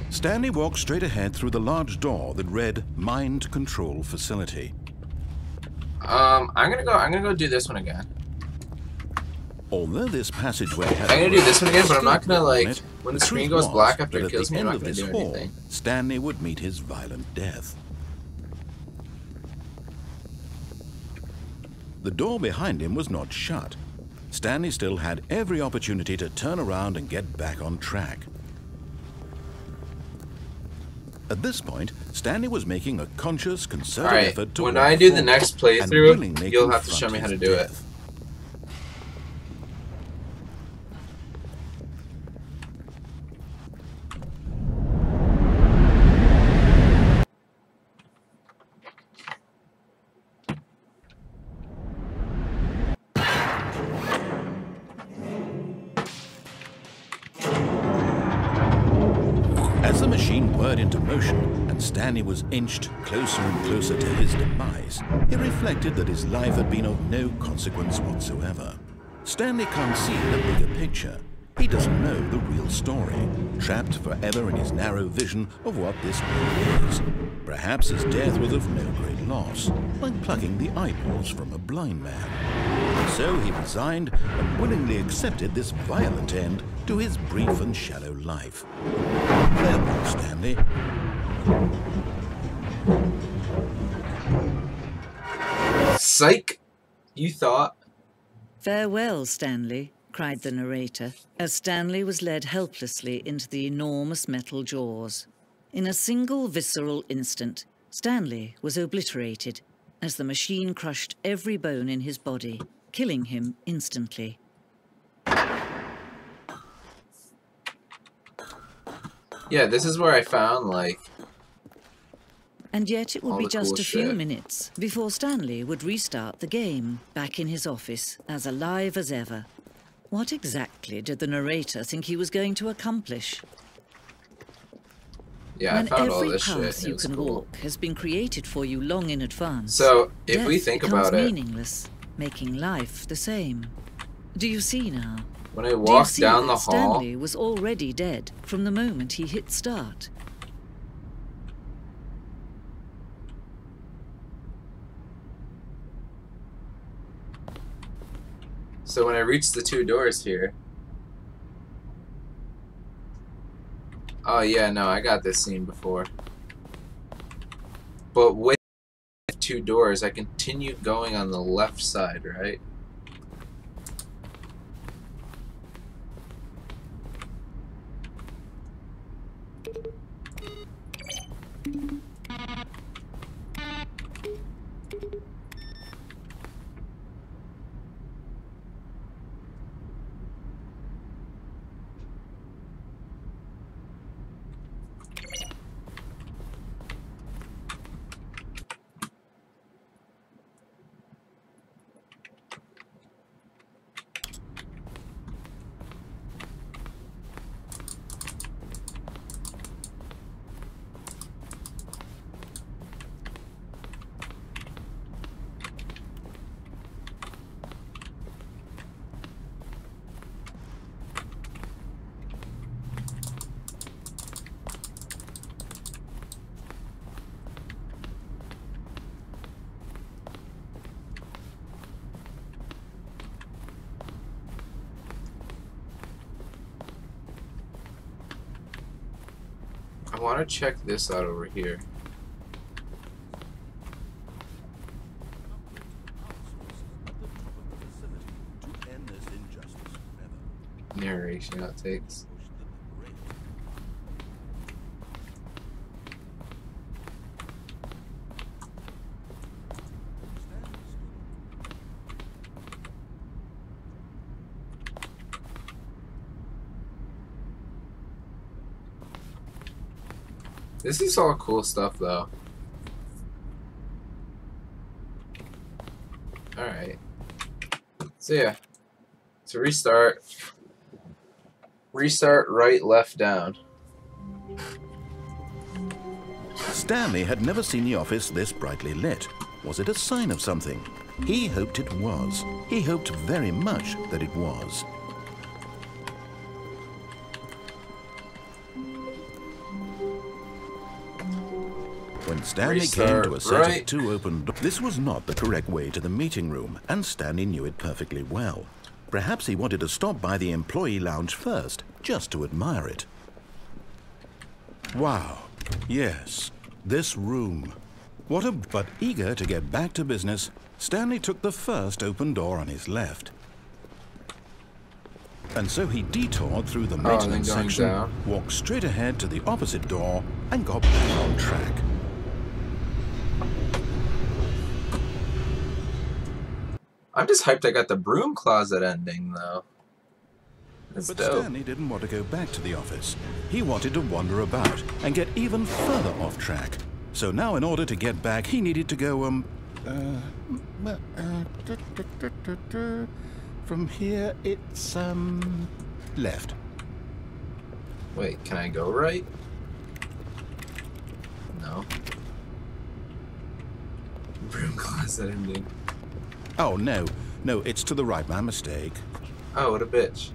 Stanley walked straight ahead through the large door that read Mind Control Facility. I'm gonna go do this one again. Although this passageway had I'm gonna do this one again, but I'm not gonna on like it, when the screen goes truth black was after that it at kills the me, I'm end not of gonna this do hall, anything. Stanley would meet his violent death. The door behind him was not shut. Stanley still had every opportunity to turn around and get back on track. At this point, Stanley was making a conscious, concerted effort to when I do the next playthrough, you'll have to show me how to do it. As the machine whirred into motion and Stanley was inched closer and closer to his demise, he reflected that his life had been of no consequence whatsoever. Stanley can't see the bigger picture. He doesn't know the real story, trapped forever in his narrow vision of what this world is. Perhaps his death was of no great loss, like plucking the eyeballs from a blind man. So he resigned and willingly accepted this violent end to his brief and shallow life. Farewell, Stanley. Psych! You thought? Farewell, Stanley, cried the narrator, as Stanley was led helplessly into the enormous metal jaws. In a single visceral instant, Stanley was obliterated as the machine crushed every bone in his body, killing him instantly. Yeah, this is where I found, like... And yet it would be just cool a few shit. minutes before Stanley would restart the game, back in his office, as alive as ever. What exactly did the narrator think he was going to accomplish? Yeah, I found all When this every shit. path It you was can cool. walk has been created for you long in advance, So, if we death think becomes about it, meaningless, making life the same. Do you see now? when I Do you walked see down that the hall... Stanley was already dead from the moment he hit start? So when I reached the two doors here... Oh yeah, no, I got this scene before. But with two doors, I continued going on the left side, right? I want to check this out over here. Narration outtakes. This is all cool stuff, though. Alright. So, yeah. To restart. Restart, right, left, down. Stanley had never seen the office this brightly lit. Was it a sign of something? He hoped it was. He hoped very much that it was. When Stanley came to a set of two open doors, this was not the correct way to the meeting room, and Stanley knew it perfectly well. Perhaps he wanted to stop by the employee lounge first, just to admire it. Wow. Yes, this room. But eager to get back to business, Stanley took the first open door on his left. And so he detoured through the maintenance section, walked straight ahead to the opposite door, and got back on track. I'm just hyped I got the broom closet ending, though. That's But dope. Stanley didn't want to go back to the office. He wanted to wander about and get even further off track. So now in order to get back, he needed to go, from here, it's, left. Wait, can I go right? No. Broom closet ending. Oh, no, it's to the right, my mistake. Oh, what a bitch.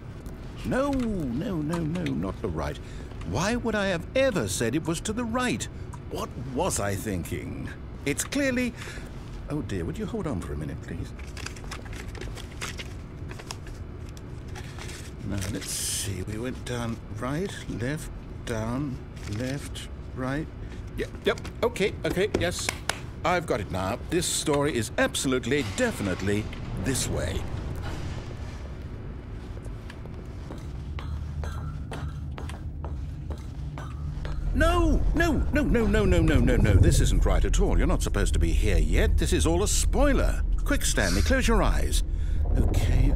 No, not the right. Why would I have ever said it was to the right? What was I thinking? It's clearly... Oh dear, would you hold on for a minute, please? Now, let's see. We went down, right, left, down, left, right. Yep. Okay, yes. I've got it now. This story is absolutely, definitely this way. No. This isn't right at all. You're not supposed to be here yet. This is all a spoiler. Quick, Stanley, close your eyes. Okay.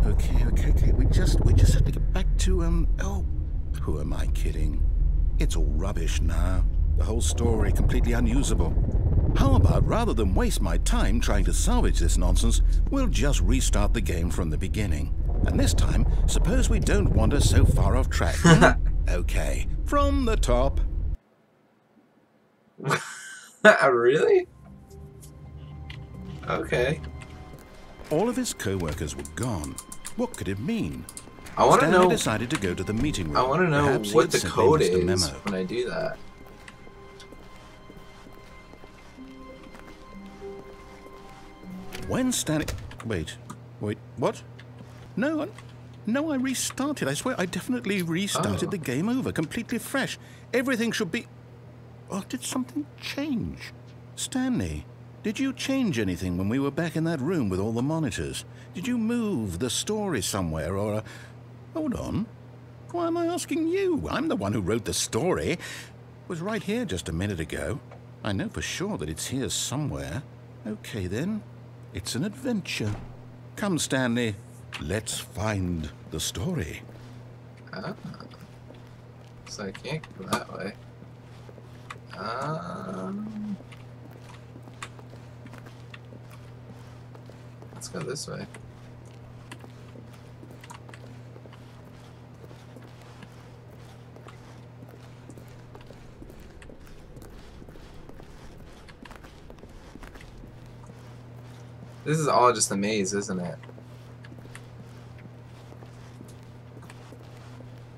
We just have to get back to, oh, who am I kidding? It's all rubbish now. The whole story completely unusable. How about, rather than waste my time trying to salvage this nonsense, we'll just restart the game from the beginning. And this time, suppose we don't wander so far off track. Okay, from the top. Really? Okay. All of his co-workers were gone. What could it mean? I want to know. Decided to go to the meeting room. I want to know Perhaps what the code is memo. when I do that. When Stanley... Wait, what? No, I restarted. I swear, I definitely restarted the game over, completely fresh. Everything should be... Oh, did something change? Stanley, did you change anything when we were back in that room with all the monitors? Did you move the story somewhere, or... Hold on. Why am I asking you? I'm the one who wrote the story. It was right here just a minute ago. I know for sure that it's here somewhere. Okay, then. It's an adventure. Come, Stanley. Let's find the story. So I can't go that way. Let's go this way. This is all just a maze, isn't it?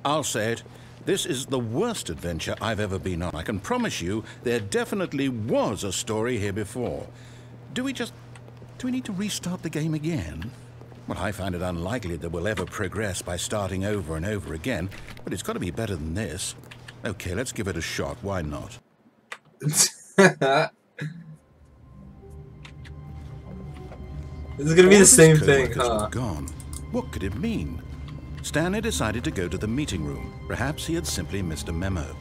I'll say it. This is the worst adventure I've ever been on. I can promise you there definitely was a story here before. Do we need to restart the game again? Well, I find it unlikely that we'll ever progress by starting over and over again, but it's got to be better than this. Okay, let's give it a shot. Why not? This is gonna be the same thing, huh? Gone. What could it mean? Stanley decided to go to the meeting room. Perhaps he had simply missed a memo.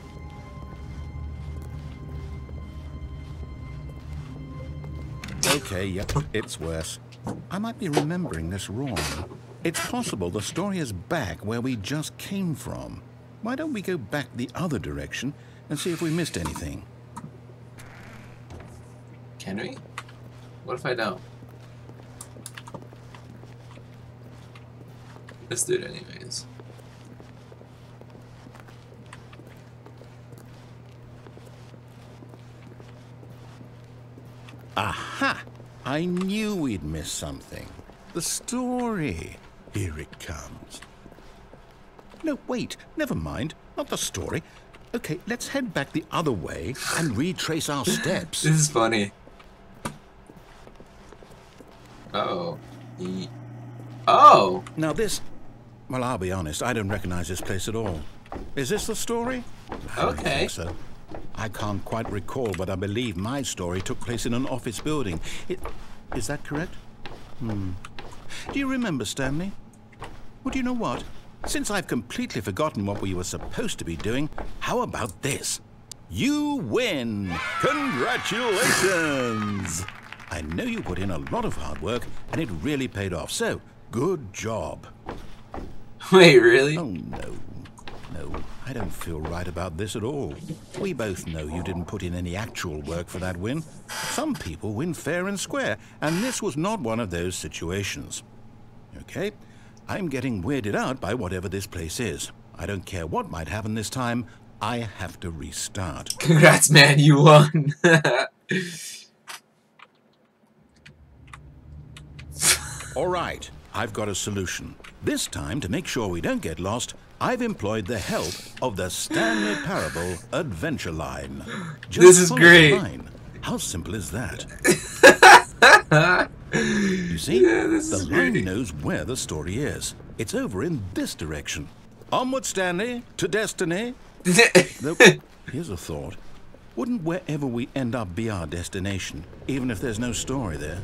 Okay, yep, it's worse. I might be remembering this wrong. It's possible the story is back where we just came from. Why don't we go back the other direction and see if we missed anything? Can we? What if I don't? Let's do it anyways. Aha! I knew we'd miss something. The story. Here it comes. No, wait. Never mind. Not the story. Okay, let's head back the other way and retrace our steps. This is funny. Oh. Oh! Now this... Well, I'll be honest. I don't recognize this place at all. Is this the story? I don't think so. I can't quite recall, but I believe my story took place in an office building. Is that correct? Do you remember, Stanley? Well, do you know what? Since I've completely forgotten what we were supposed to be doing, how about this? You win! Congratulations! I know you put in a lot of hard work, and it really paid off, so good job. Wait, really? Oh, no. No, I don't feel right about this at all. We both know you didn't put in any actual work for that win. Some people win fair and square, and this was not one of those situations. Okay, I'm getting weirded out by whatever this place is. I don't care what might happen this time. I have to restart. Congrats, man, you won. All right, I've got a solution. This time, to make sure we don't get lost, I've employed the help of the Stanley Parable Adventure Line. Just this is follow great. the line. How simple is that? You see, the line knows where the story is. It's over in this direction. Onward, Stanley, to destiny. Though, here's a thought. Wouldn't wherever we end up be our destination, even if there's no story there?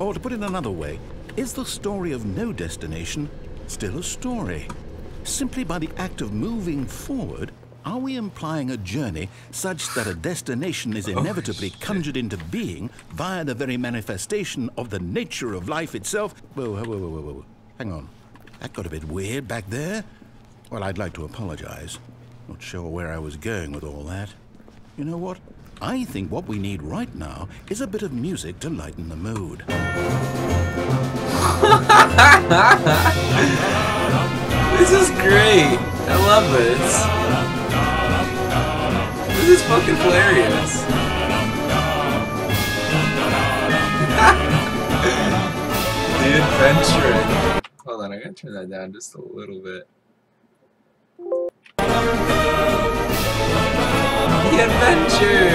Or to put it another way, is the story of no destination still a story? Simply by the act of moving forward, are we implying a journey such that a destination is inevitably conjured into being via the very manifestation of the nature of life itself? Whoa. Hang on. That got a bit weird back there. Well, I'd like to apologize. Not sure where I was going with all that. You know what? I think what we need right now is a bit of music to lighten the mood. This is great. I love this. This is fucking hilarious. The adventure. Hold on, I gotta turn that down just a little bit. The adventure!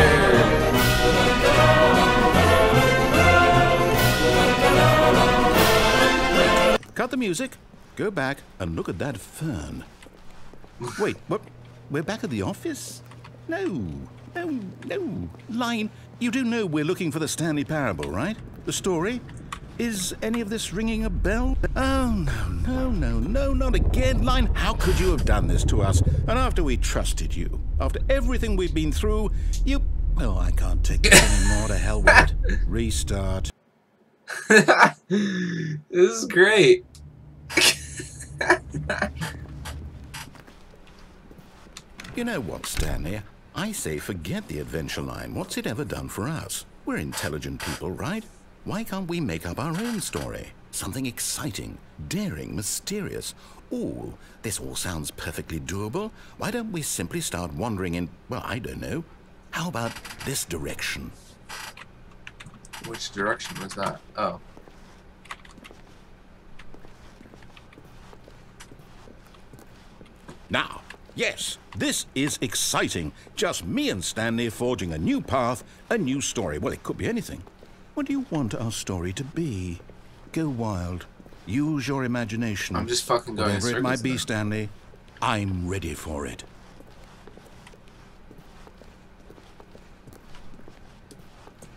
Cut the music, go back and look at that fern. Wait, what? We're back at the office? No. Line, you do know we're looking for the Stanley Parable, right? The story? Is any of this ringing a bell? Oh, no, not again. Line, how could you have done this to us? And after we trusted you, after everything we've been through, you... Oh, I can't take it anymore. To hell with it. Restart. This is great. You know what, Stanley? I say forget the adventure line. What's it ever done for us? We're intelligent people, right? Why can't we make up our own story? Something exciting, daring, mysterious. Ooh, this all sounds perfectly doable. Why don't we simply start wandering in, well, I don't know. How about this direction? Which direction was that? Oh. Now, yes, this is exciting. Just me and Stanley forging a new path, a new story. Well, it could be anything. What do you want our story to be? Go wild. Use your imagination. I'm just fucking going in circles. Whatever it might be, then. Stanley, I'm ready for it.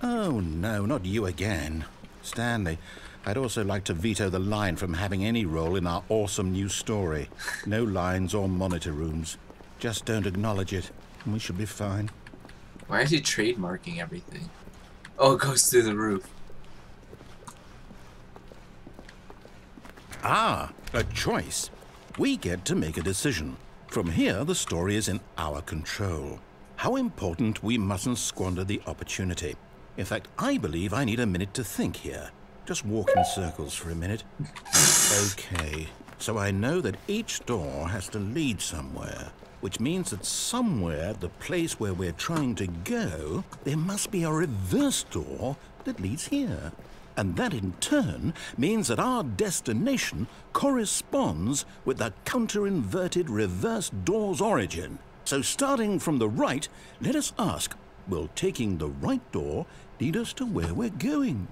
Oh, no, not you again. Stanley, I'd also like to veto the line from having any role in our awesome new story. No lines or monitor rooms. Just don't acknowledge it, and we should be fine. Why is he trademarking everything? Oh, it goes through the roof. Ah, a choice. We get to make a decision. From here, the story is in our control. How important we mustn't squander the opportunity. In fact, I believe I need a minute to think here. Just walk in circles for a minute. Okay, so I know that each door has to lead somewhere, which means that somewhere, the place where we're trying to go, there must be a reverse door that leads here. And that in turn means that our destination corresponds with the counter-inverted reverse door's origin. So starting from the right, let us ask, will taking the right door lead us to where we're going?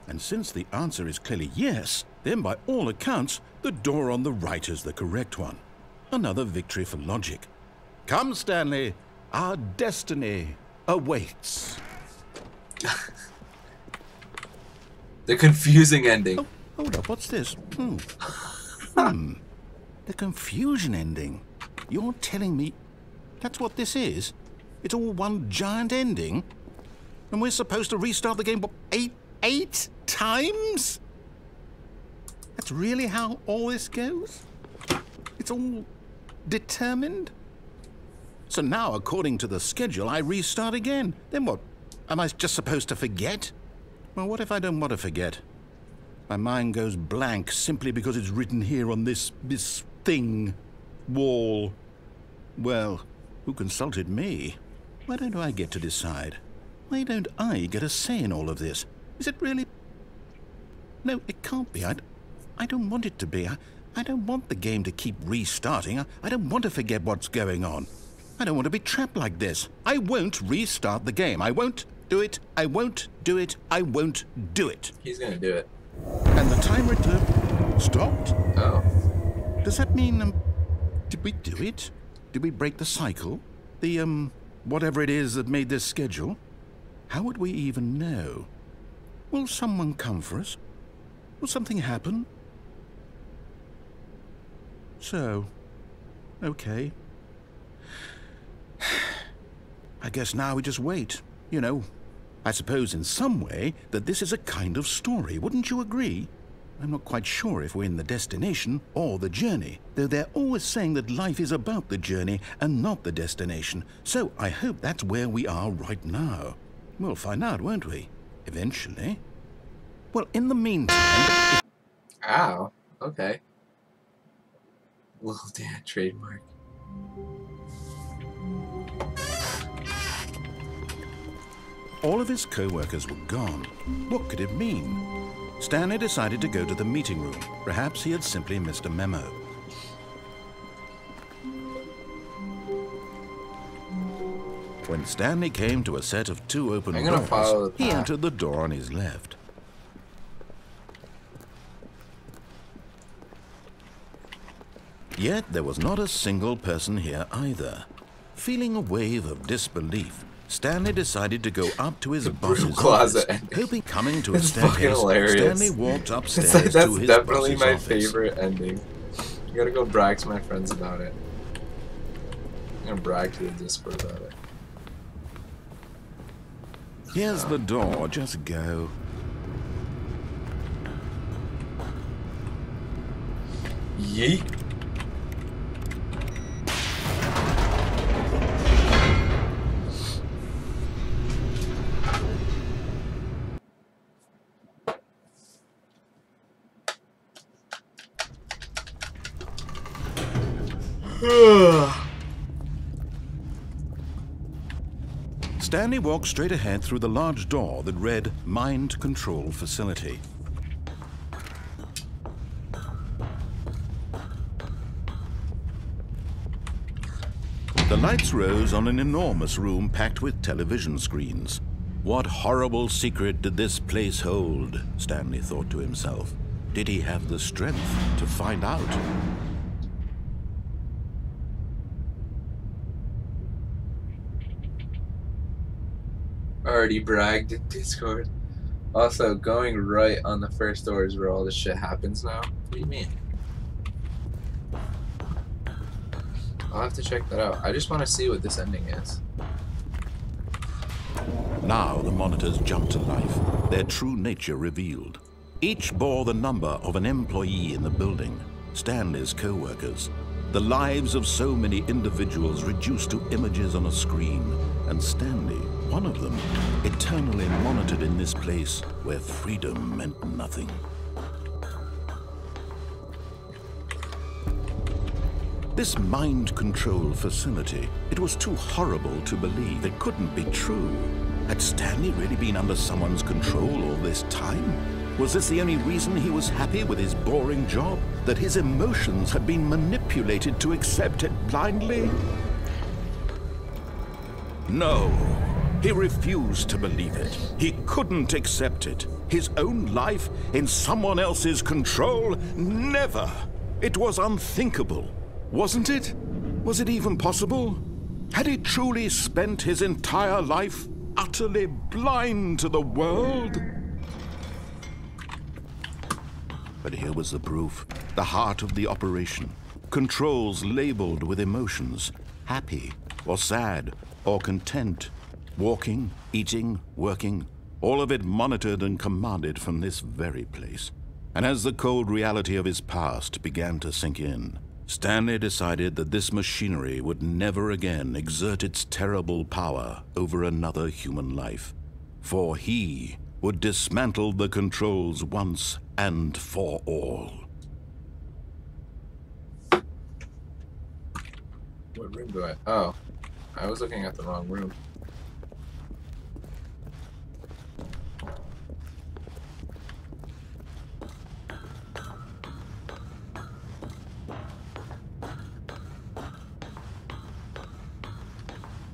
And since the answer is clearly yes, then by all accounts, the door on the right is the correct one. Another victory for logic. Come, Stanley, our destiny awaits. The confusing ending. Oh, hold up, what's this? The confusion ending. You're telling me that's what this is? It's all one giant ending? And we're supposed to restart the game, what, eight times? That's really how all this goes? It's all determined? So now, according to the schedule, I restart again. Then what? Am I just supposed to forget? Well, what if I don't want to forget? My mind goes blank simply because it's written here on this thing, wall. Well, who consulted me? Why don't I get to decide? Why don't I get a say in all of this? Is it really? No, it can't be. I don't want it to be. I don't want the game to keep restarting. I don't want to forget what's going on. I don't want to be trapped like this. I won't restart the game. I won't do it. I won't do it. I won't do it. He's gonna do it. And the timer stopped? Oh. Does that mean Did we do it? Did we break the cycle? The, whatever it is that made this schedule? How would we even know? Will someone come for us? Will something happen? So, okay. I guess now we just wait, you know. I suppose in some way that this is a kind of story, wouldn't you agree? I'm not quite sure if we're in the destination or the journey, though they're always saying that life is about the journey and not the destination, so I hope that's where we are right now. We'll find out, won't we? Eventually. Well, in the meantime... Ow. Okay. Little dad trademark. All of his co-workers were gone. What could it mean? Stanley decided to go to the meeting room. Perhaps he had simply missed a memo. When Stanley came to a set of 2 open doors, he entered the door on his left. Yet there was not a single person here either. Feeling a wave of disbelief, Stanley decided to go up to his boss's office, hoping coming to a staircase. Stanley walked upstairs to his boss's office. That's definitely my favorite ending. I gotta go brag to my friends about it. I'm gonna brag to the Discord about it. Here's the door, just go. Yeet. Stanley walked straight ahead through the large door that read Mind Control Facility. The lights rose on an enormous room packed with television screens. What horrible secret did this place hold? Stanley thought to himself. Did he have the strength to find out? Already bragged in Discord. Also, going right on the first door is where all this shit happens now. What do you mean? I'll have to check that out. I just want to see what this ending is. Now the monitors jumped to life, their true nature revealed. Each bore the number of an employee in the building, Stanley's co-workers. The lives of so many individuals reduced to images on a screen, and Stanley, one of them, eternally monitored in this place where freedom meant nothing. This mind control facility, it was too horrible to believe. It couldn't be true. Had Stanley really been under someone's control all this time? Was this the only reason he was happy with his boring job? That his emotions had been manipulated to accept it blindly? No, he refused to believe it. He couldn't accept it. His own life in someone else's control? Never! It was unthinkable. Wasn't it? Was it even possible? Had he truly spent his entire life utterly blind to the world? But here was the proof, the heart of the operation. Controls labeled with emotions, happy or sad or content. Walking, eating, working, all of it monitored and commanded from this very place. And as the cold reality of his past began to sink in, Stanley decided that this machinery would never again exert its terrible power over another human life. For he would dismantle the controls once and for all. What room do I... Oh. I was looking at the wrong room.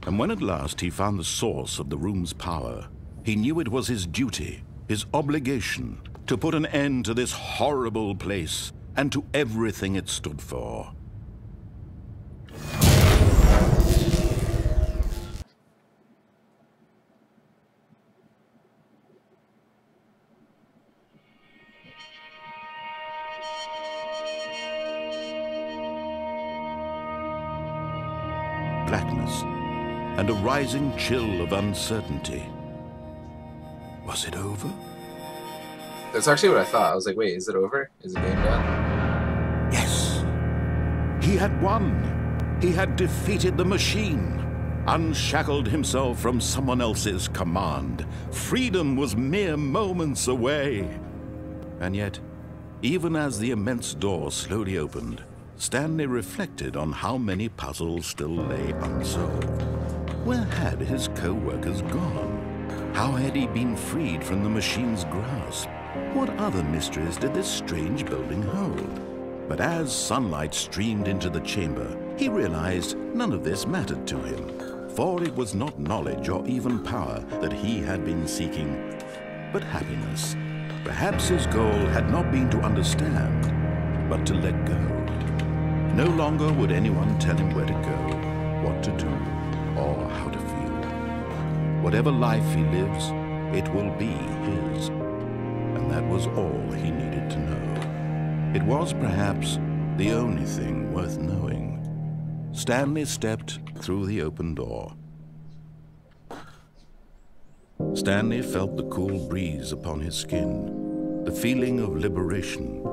And when at last he found the source of the room's power, he knew it was his duty, his obligation, to put an end to this horrible place and to everything it stood for. blackness and a rising chill of uncertainty. Was it over? That's actually what I thought. I was like, wait, is it over? Is the game done? Yes. He had won. He had defeated the machine, unshackled himself from someone else's command. Freedom was mere moments away. And yet, even as the immense door slowly opened, Stanley reflected on how many puzzles still lay unsolved. Where had his co-workers gone? How had he been freed from the machine's grasp? What other mysteries did this strange building hold? But as sunlight streamed into the chamber, he realized none of this mattered to him, for it was not knowledge or even power that he had been seeking, but happiness. Perhaps his goal had not been to understand, but to let go. No longer would anyone tell him where to go, what to do, or how to feel. Whatever life he lives, it will be his. And that was all he needed to know. It was perhaps the only thing worth knowing. Stanley stepped through the open door. Stanley felt the cool breeze upon his skin, the feeling of liberation,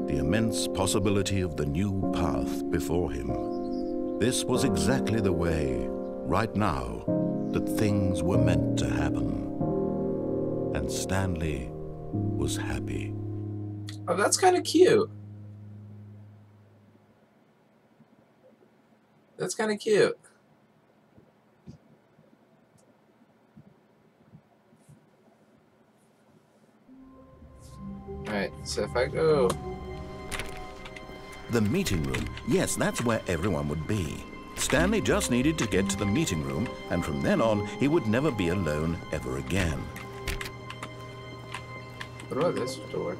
the immense possibility of the new path before him. This was exactly the way, right now, that things were meant to happen. And Stanley was happy. Oh, that's kind of cute. That's kind of cute. Alright, so if I go... The meeting room. Yes, that's where everyone would be. Stanley just needed to get to the meeting room, and from then on, he would never be alone ever again. What about this door?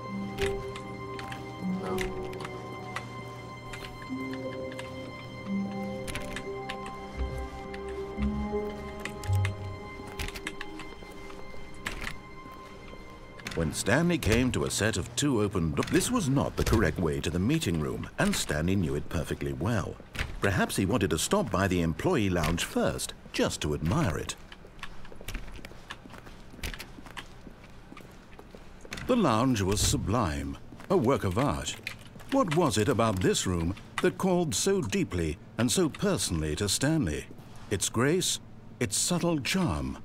No. When Stanley came to a set of two open doors, this was not the correct way to the meeting room, and Stanley knew it perfectly well. Perhaps he wanted to stop by the employee lounge first, just to admire it. The lounge was sublime, a work of art. What was it about this room that called so deeply and so personally to Stanley? Its grace? Its subtle charm?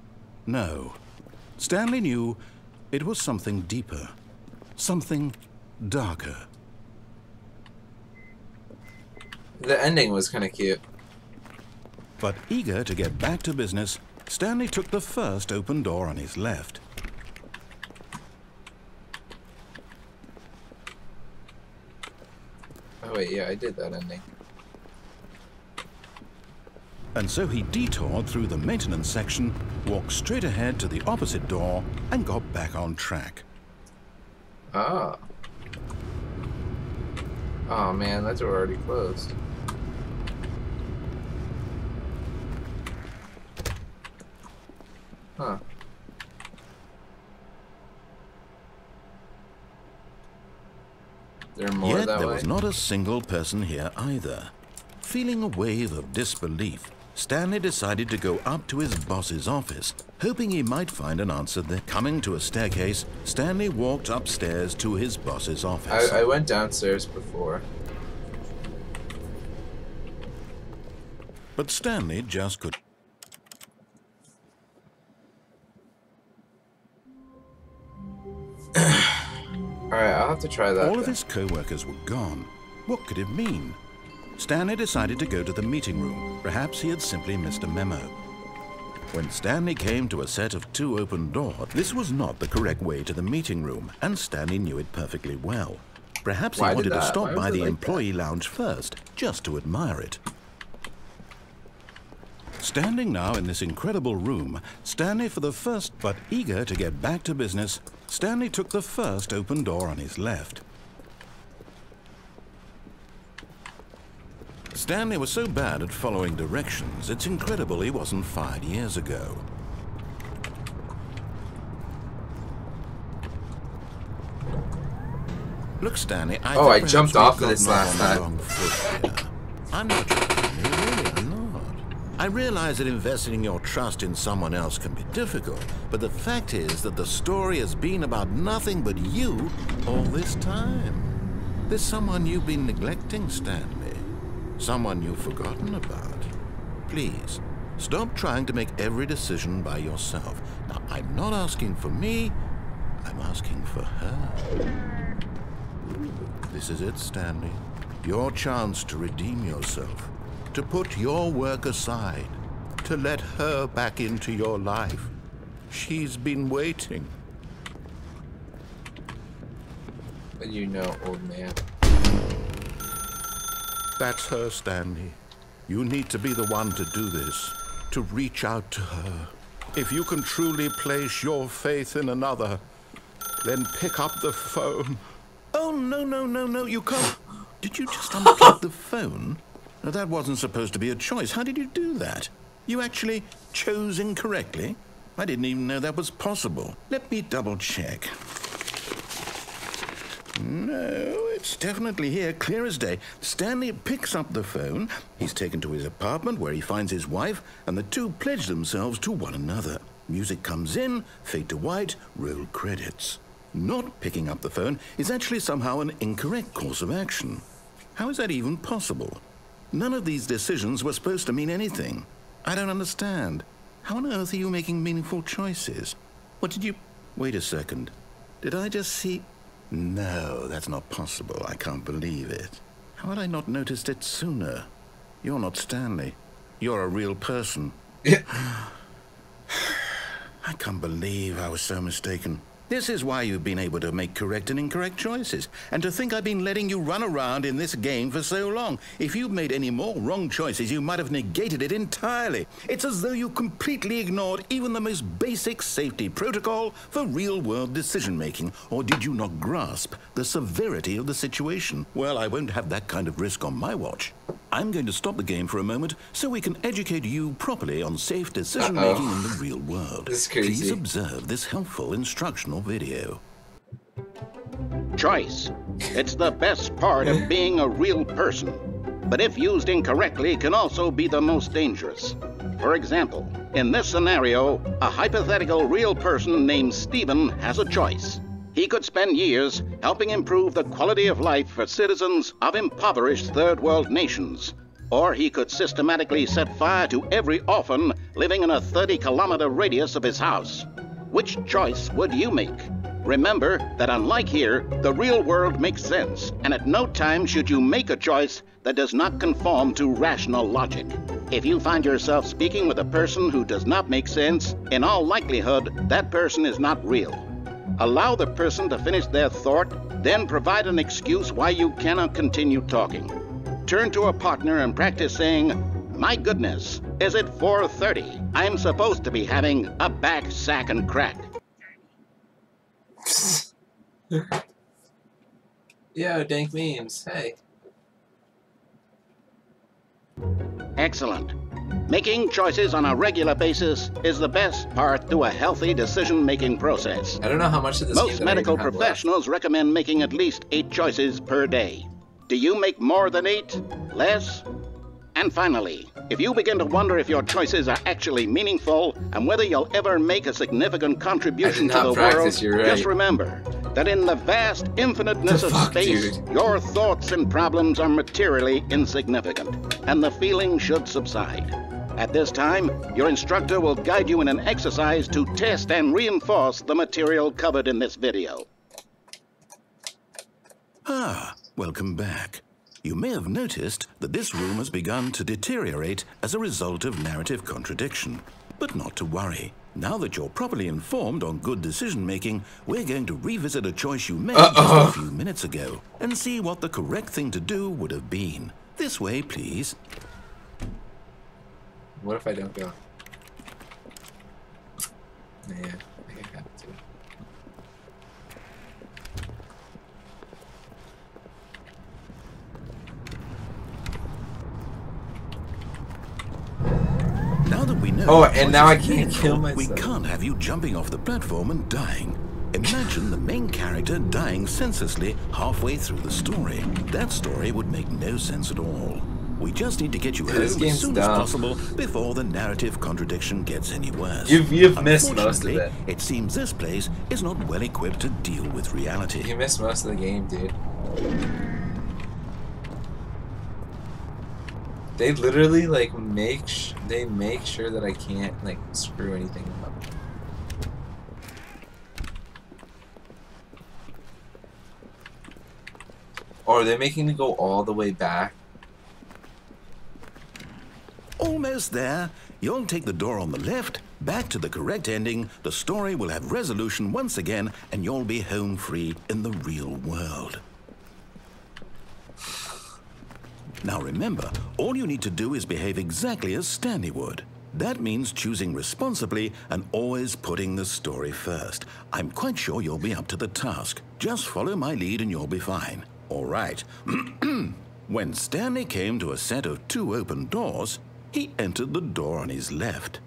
No. Stanley knew it was something deeper, something darker. The ending was kind of cute. But eager to get back to business, Stanley took the first open door on his left. Oh wait, yeah, I did that ending. And so he detoured through the maintenance section, walked straight ahead to the opposite door, and got back on track. Ah. Oh man, that door already closed. Huh. There more Yet that there way? was not a single person here either. Feeling a wave of disbelief, Stanley decided to go up to his boss's office, hoping he might find an answer there. Coming to a staircase, Stanley walked upstairs to his boss's office. I went downstairs before. But Stanley just could. Alright, I'll have to try that. All of his co-workers were gone. What could it mean? Stanley decided to go to the meeting room. Perhaps he had simply missed a memo. When Stanley came to a set of two open doors, this was not the correct way to the meeting room, and Stanley knew it perfectly well. Perhaps he wanted to stop by the employee lounge first, just to admire it. Standing now in this incredible room, Stanley for the first, but eager to get back to business, Stanley took the first open door on his left. Stanley was so bad at following directions, it's incredible he wasn't fired years ago. Look, Stanley, I jumped off of this last time. I'm not sure. Really, I'm not. I realize that investing your trust in someone else can be difficult, but the fact is that the story has been about nothing but you all this time. There's someone you've been neglecting, Stanley. Someone you've forgotten about. Please, stop trying to make every decision by yourself. Now, I'm not asking for me, I'm asking for her. This is it, Stanley. Your chance to redeem yourself. To put your work aside, to let her back into your life. She's been waiting. But you know, old man. That's her, Stanley. You need to be the one to do this, to reach out to her. If you can truly place your faith in another, then pick up the phone. Oh, no, you can't. Did you just unplug the phone? Now, that wasn't supposed to be a choice. How did you do that? You actually chose incorrectly? I didn't even know that was possible. Let me double check. No, it's definitely here, clear as day. Stanley picks up the phone. He's taken to his apartment where he finds his wife, and the two pledge themselves to one another. Music comes in, fade to white, roll credits. Not picking up the phone is actually somehow an incorrect course of action. How is that even possible? None of these decisions were supposed to mean anything. I don't understand. How on earth are you making meaningful choices? What did you... Wait a second. Did I just see... No, that's not possible. I can't believe it. How had I not noticed it sooner? You're not Stanley. You're a real person. I can't believe I was so mistaken. This is why you've been able to make correct and incorrect choices. And to think I've been letting you run around in this game for so long. If you'd made any more wrong choices, you might have negated it entirely. It's as though you completely ignored even the most basic safety protocol for real-world decision-making. Or did you not grasp the severity of the situation? Well, I won't have that kind of risk on my watch. I'm going to stop the game for a moment so we can educate you properly on safe decision-making in the real world. This is crazy. Please observe this helpful instructional video. Choice. It's the best part of being a real person. But if used incorrectly, can also be the most dangerous. For example, in this scenario, a hypothetical real person named Stephen has a choice. He could spend years helping improve the quality of life for citizens of impoverished third world nations. Or he could systematically set fire to every orphan living in a 30-kilometer radius of his house. Which choice would you make? Remember that unlike here, the real world makes sense, and at no time should you make a choice that does not conform to rational logic. If you find yourself speaking with a person who does not make sense, in all likelihood, that person is not real. Allow the person to finish their thought, then provide an excuse why you cannot continue talking. Turn to a partner and practice saying, "My goodness, is it 4:30? I'm supposed to be having a back, sack, and crack." Yo, dank memes. Hey. Excellent. Making choices on a regular basis is the best part to a healthy decision-making process. I don't know how much of this Most medical professionals recommend making at least 8 choices per day. Do you make more than 8? Less? And finally, if you begin to wonder if your choices are actually meaningful and whether you'll ever make a significant contribution to the world, just remember that in the vast infiniteness of space, your thoughts and problems are materially insignificant, and the feeling should subside. At this time, your instructor will guide you in an exercise to test and reinforce the material covered in this video. Ah, welcome back. You may have noticed that this room has begun to deteriorate as a result of narrative contradiction. But not to worry. Now that you're properly informed on good decision-making, we're going to revisit a choice you made just a few minutes ago and see what the correct thing to do would have been. This way, please. What if I don't go? Yeah, I think I have to. Now that we know... Oh, and now I can't kill myself. We can't have you jumping off the platform and dying. Imagine the main character dying senselessly halfway through the story. That story would make no sense at all. We just need to get you This home game's as soon dumb. as possible before the narrative contradiction gets any worse. You've missed most of Unfortunately, it. it seems this place is not well equipped to deal with reality. You missed most of the game, dude. They literally like make sure that I can't like screw anything up. Or are they making me go all the way back? Almost there. You'll take the door on the left, back to the correct ending, the story will have resolution once again, and you'll be home free in the real world. Now remember, all you need to do is behave exactly as Stanley would. That means choosing responsibly and always putting the story first. I'm quite sure you'll be up to the task. Just follow my lead and you'll be fine. All right. When Stanley came to a set of 2 open doors, he entered the door on his left.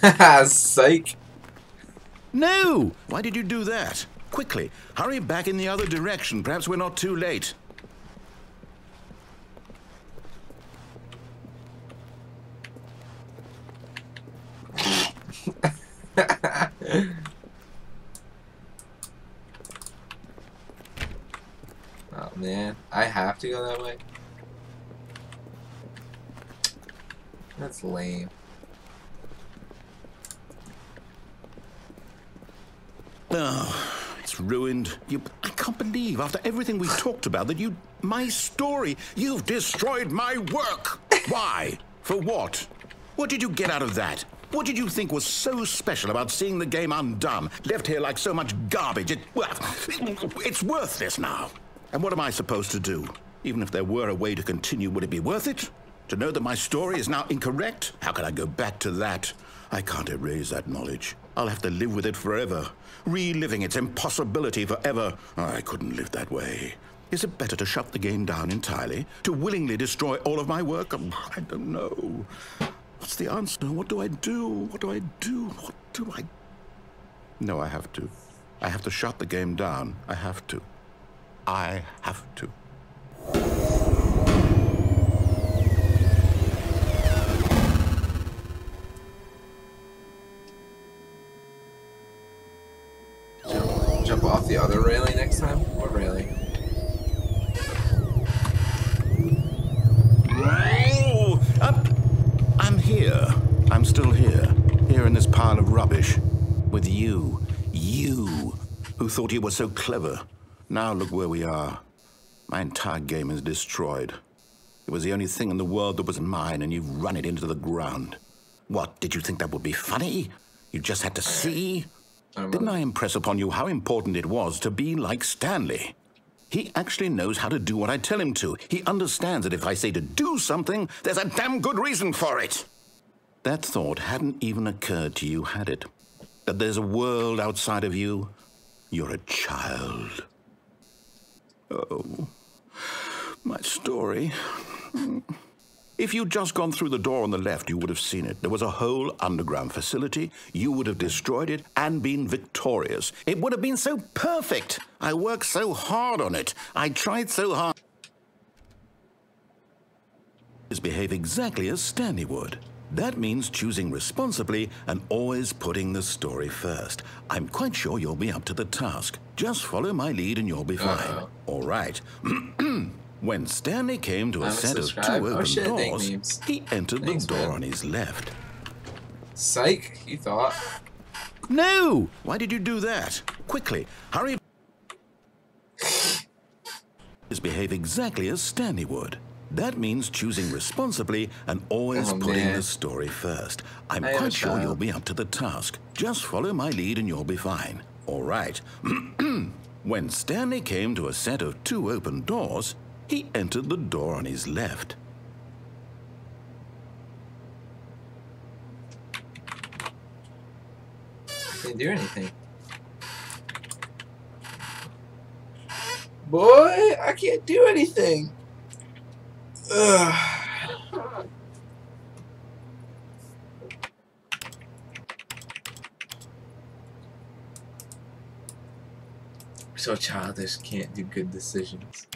Haha, psych. No! Why did you do that? Quickly, hurry back in the other direction. Perhaps we're not too late. Oh man, I have to go that way? That's lame. Oh, it's ruined. I can't believe, after everything we talked about, that my story, you've destroyed my work. Why? For what? What did you get out of that? What did you think was so special about seeing the game undone, left here like so much garbage? It's worthless now. And what am I supposed to do? Even if there were a way to continue, would it be worth it? To know that my story is now incorrect? How can I go back to that? I can't erase that knowledge. I'll have to live with it forever, reliving its impossibility forever. I couldn't live that way. Is it better to shut the game down entirely? To willingly destroy all of my work? I don't know. What's the answer? What do I do? What do I do? What do I... No, I have to. I have to shut the game down. I have to. I have to. Jump off the other railing next time? What railing? Oh, I'm here. I'm still here. Here in this pile of rubbish. With you. You, who thought you were so clever. Now look where we are. My entire game is destroyed. It was the only thing in the world that was mine, and you've run it into the ground. What, did you think that would be funny? You just had to see? Didn't I impress upon you how important it was to be like Stanley? He actually knows how to do what I tell him to. He understands that if I say to do something, there's a damn good reason for it. That thought hadn't even occurred to you, had it? That there's a world outside of you? You're a child. Oh, my story. If you'd just gone through the door on the left, you would have seen it. There was a whole underground facility. You would have destroyed it and been victorious. It would have been so perfect. I worked so hard on it. I tried so hard. Behave exactly as Stanley would. That means choosing responsibly and always putting the story first. I'm quite sure you'll be up to the task. Just follow my lead and you'll be fine. All right. When Stanley came to a set of 2 open doors, he entered the door on his left. Psych, you thought. No! Why did you do that? Quickly, hurry. Behave exactly as Stanley would. That means choosing responsibly and always putting the story first. I'm quite sure you'll be up to the task. Just follow my lead and you'll be fine. All right. When Stanley came to a set of 2 open doors, he entered the door on his left. I can't do anything. Boy, I can't do anything. Ugh. So childish, can't do good decisions.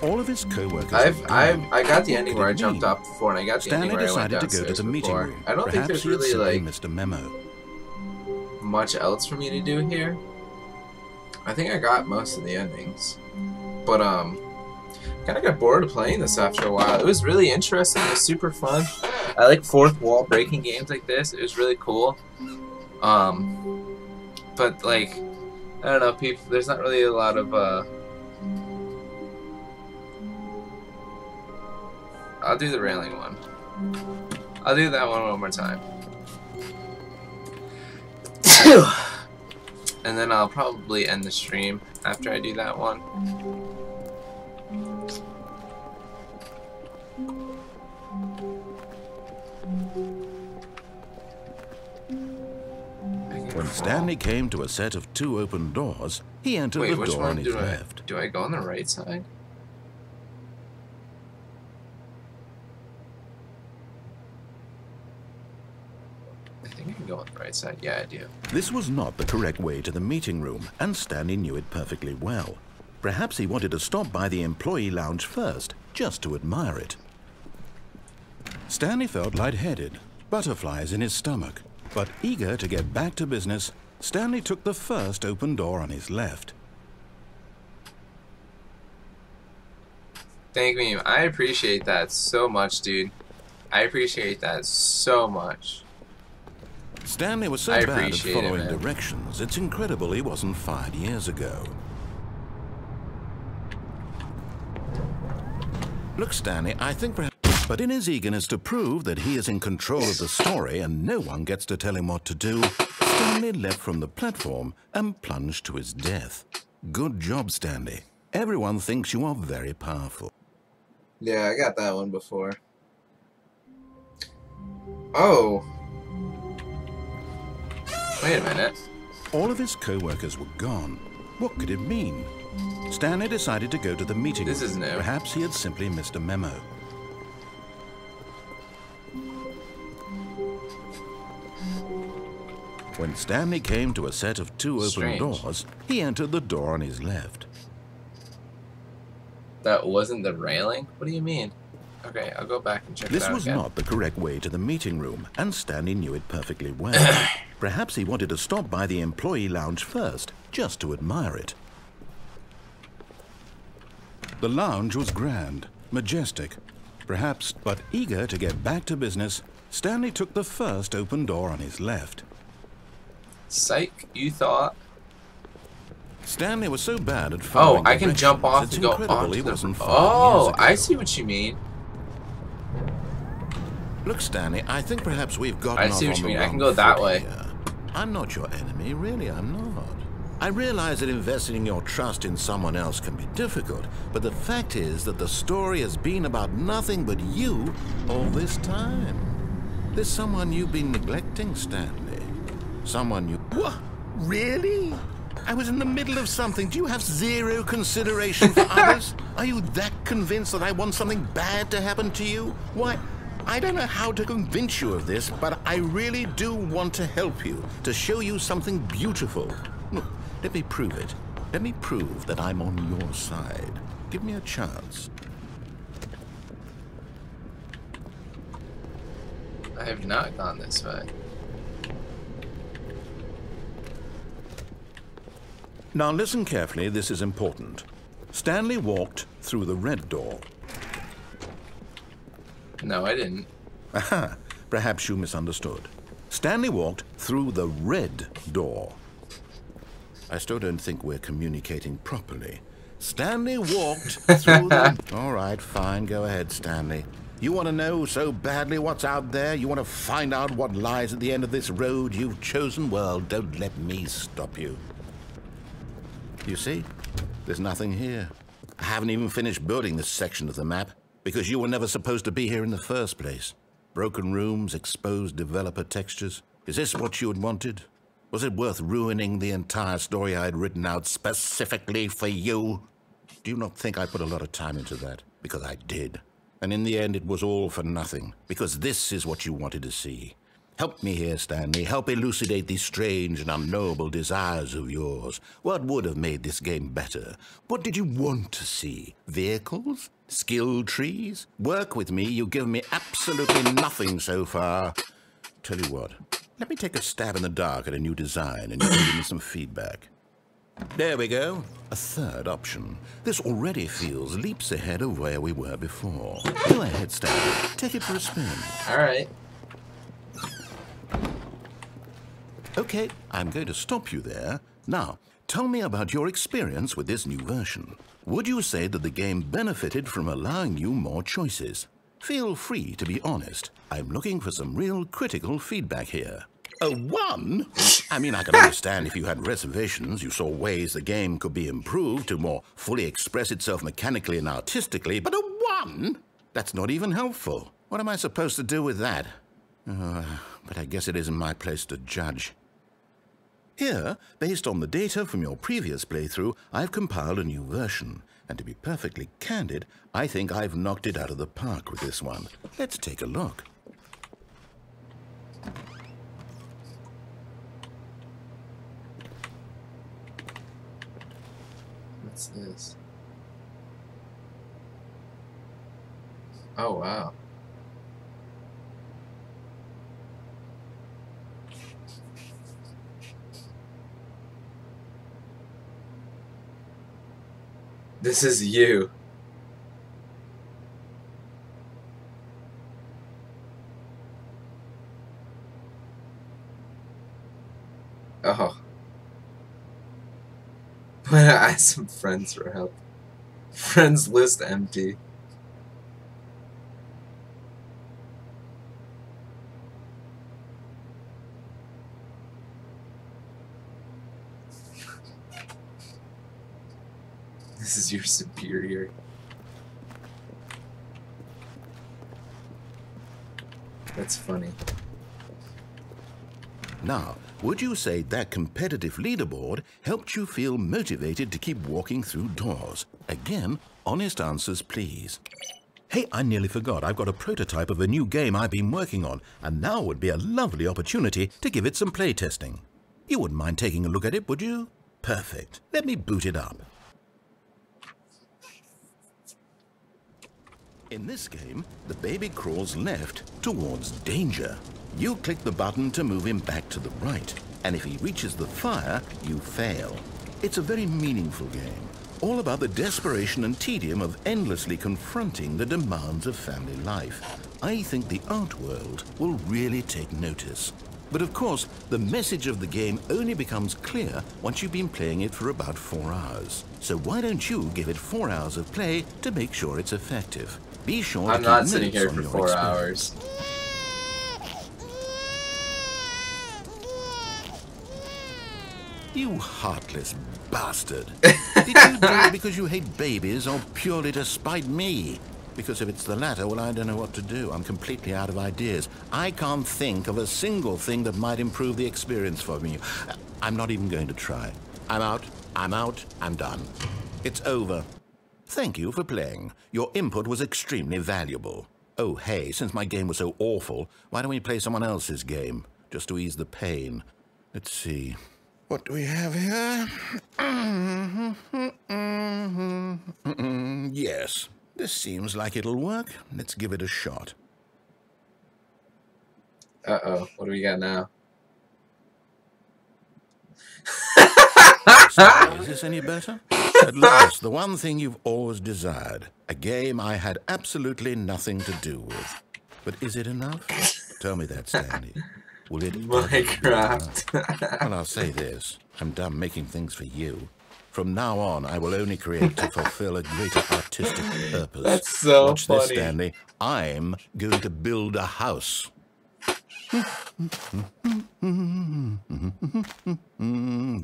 All of his co-workers. I got the ending where I jumped off before, and I got the ending where I went decided to go to the meeting before. room. I don't think there's really like Mr. Memo. much else for me to do here. I think I got most of the endings, but kind of got bored of playing this after a while. It was really interesting. It was super fun. I like fourth wall breaking games like this. It was really cool. But like, I don't know, people. There's not really a lot of I'll do the railing one. I'll do that one more time. And then I'll probably end the stream after I do that one. When Stanley came to a set of 2 open doors, he entered the door on his left. Do I go on the right side? I can go on the right side. Yeah, I do. This was not the correct way to the meeting room, and Stanley knew it perfectly well. Perhaps he wanted to stop by the employee lounge first, just to admire it. Stanley felt lightheaded, butterflies in his stomach. But eager to get back to business, Stanley took the first open door on his left. Thank you. I appreciate that so much, dude. I appreciate that so much. Stanley was so bad at following directions, it's incredible he wasn't fired years ago. Look, Stanley, I think perhaps... But in his eagerness to prove that he is in control of the story and no one gets to tell him what to do, Stanley leapt from the platform and plunged to his death. Good job, Stanley. Everyone thinks you are very powerful. Yeah, I got that one before. Oh. Wait a minute. All of his co-workers were gone. What could it mean? Stanley decided to go to the meeting room. This is new. Perhaps he had simply missed a memo. When Stanley came to a set of 2 open doors, he entered the door on his left. That wasn't the railing? What do you mean? Okay, I'll go back and check it out again. This was not the correct way to the meeting room, and Stanley knew it perfectly well. Perhaps he wanted to stop by the employee lounge first, just to admire it. The lounge was grand, majestic, perhaps, but eager to get back to business, Stanley took the first open door on his left. Psych, you thought? Stanley was so bad at following I can jump off to go onto the... Oh, I see what you mean. Look, Stanley, I think perhaps we've gotten off on the wrong foot. I see what you mean. I can go that way. I'm not your enemy, really, I'm not. I realize that investing your trust in someone else can be difficult, but the fact is that the story has been about nothing but you all this time. There's someone you've been neglecting, Stanley. Someone you... What? Really? I was in the middle of something. Do you have zero consideration for others? Are you that convinced that I want something bad to happen to you? Why, I don't know how to convince you of this, but I really do want to help you, to show you something beautiful. Look, let me prove it. Let me prove that I'm on your side. Give me a chance. I have not gone this way. Now listen carefully, this is important. Stanley walked through the red door. No, I didn't. Aha, perhaps you misunderstood. Stanley walked through the red door. I still don't think we're communicating properly. Stanley walked through the... All right, fine, go ahead, Stanley. You want to know so badly what's out there? You want to find out what lies at the end of this road you've chosen? Well, don't let me stop you. You see, there's nothing here. I haven't even finished building this section of the map because you were never supposed to be here in the first place. Broken rooms, exposed developer textures. Is this what you had wanted? Was it worth ruining the entire story I had written out specifically for you? Do you not think I put a lot of time into that? Because I did. And in the end, it was all for nothing. Because this is what you wanted to see. Help me here, Stanley. Help elucidate these strange and unknowable desires of yours. What would have made this game better? What did you want to see? Vehicles? Skill trees? Work with me. You've given me absolutely nothing so far. Tell you what, let me take a stab in the dark at a new design and you can give me some feedback. There we go. A third option. This already feels leaps ahead of where we were before. Go ahead, Stanley. Take it for a spin. All right. Okay, I'm going to stop you there. Now, tell me about your experience with this new version. Would you say that the game benefited from allowing you more choices? Feel free to be honest. I'm looking for some real critical feedback here. A 1? I mean, I can understand if you had reservations, you saw ways the game could be improved to more fully express itself mechanically and artistically, but a 1? That's not even helpful. What am I supposed to do with that? But I guess it isn't my place to judge. Here, based on the data from your previous playthrough, I've compiled a new version. And to be perfectly candid, I think I've knocked it out of the park with this one. Let's take a look. What's this? Oh, wow. This is you. Oh. I'm gonna ask some friends for help. Friends list empty. This is your superior. That's funny. Now, would you say that competitive leaderboard helped you feel motivated to keep walking through doors? Again, honest answers, please. Hey, I nearly forgot. I've got a prototype of a new game I've been working on, and now would be a lovely opportunity to give it some playtesting. You wouldn't mind taking a look at it, would you? Perfect. Let me boot it up. In this game, the baby crawls left towards danger. You click the button to move him back to the right, and if he reaches the fire, you fail. It's a very meaningful game, all about the desperation and tedium of endlessly confronting the demands of family life. I think the art world will really take notice. But of course, the message of the game only becomes clear once you've been playing it for about 4 hours. So why don't you give it 4 hours of play to make sure it's effective? Be sure I'm not sitting here for 4 hours. You heartless bastard. Did you do it because you hate babies or purely to spite me? Because if it's the latter, well, I don't know what to do. I'm completely out of ideas. I can't think of a single thing that might improve the experience for me. I'm not even going to try. I'm out. I'm done. It's over. Thank you for playing. Your input was extremely valuable. Oh, hey, since my game was so awful, why don't we play someone else's game? Just to ease the pain. Let's see. What do we have here? Yes, this seems like it'll work. Let's give it a shot. Uh-oh, what do we got now? Is this any better? At last, the one thing you've always desired. A game I had absolutely nothing to do with. But is it enough? Tell me that, Stanley. Will it Minecraft. Well, I'll say this. I'm done making things for you. From now on, I will only create to fulfill a greater artistic purpose. That's so Watch funny. this, Stanley. I'm going to build a house.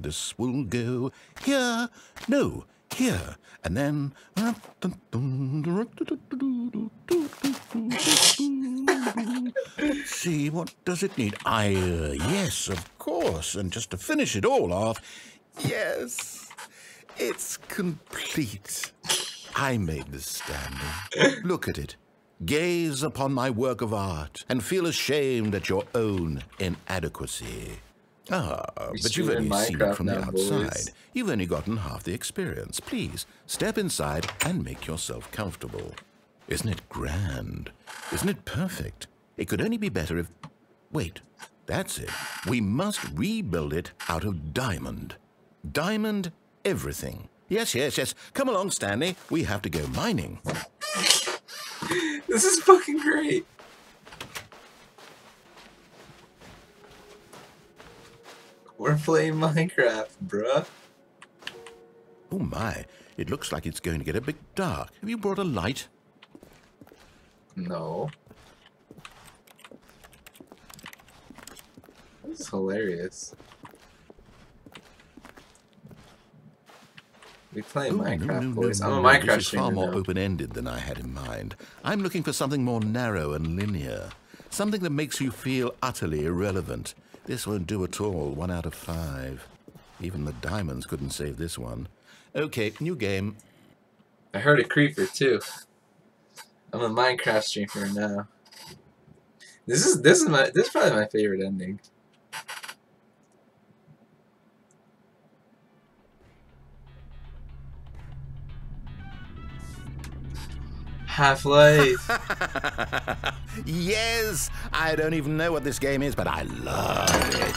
This will go here. No, here. And then... Let's see, what does it need? Yes, of course. And just to finish it all off, yes, it's complete. I made this, Stanley. Look at it. Gaze upon my work of art and feel ashamed at your own inadequacy. Ah, but you've only seen it from the outside. You've only gotten half the experience. Please, step inside and make yourself comfortable. Isn't it grand? Isn't it perfect? It could only be better if... Wait, that's it. We must rebuild it out of diamond. Diamond everything. Yes, yes, yes. Come along, Stanley. We have to go mining. This is fucking great. We're playing Minecraft, bruh. Oh my, it looks like it's going to get a bit dark. Have you brought a light? No. This is hilarious. We play Minecraft, boys. I'm a Minecraft This is streamer far more now. open-ended than I had in mind. I'm looking for something more narrow and linear. Something that makes you feel utterly irrelevant. This won't do at all. 1 out of 5. Even the diamonds couldn't save this one. Okay, new game. I heard a creeper too. I'm a Minecraft streamer now. This is probably my favorite ending. Half-Life. Yes! I don't even know what this game is, but I love it.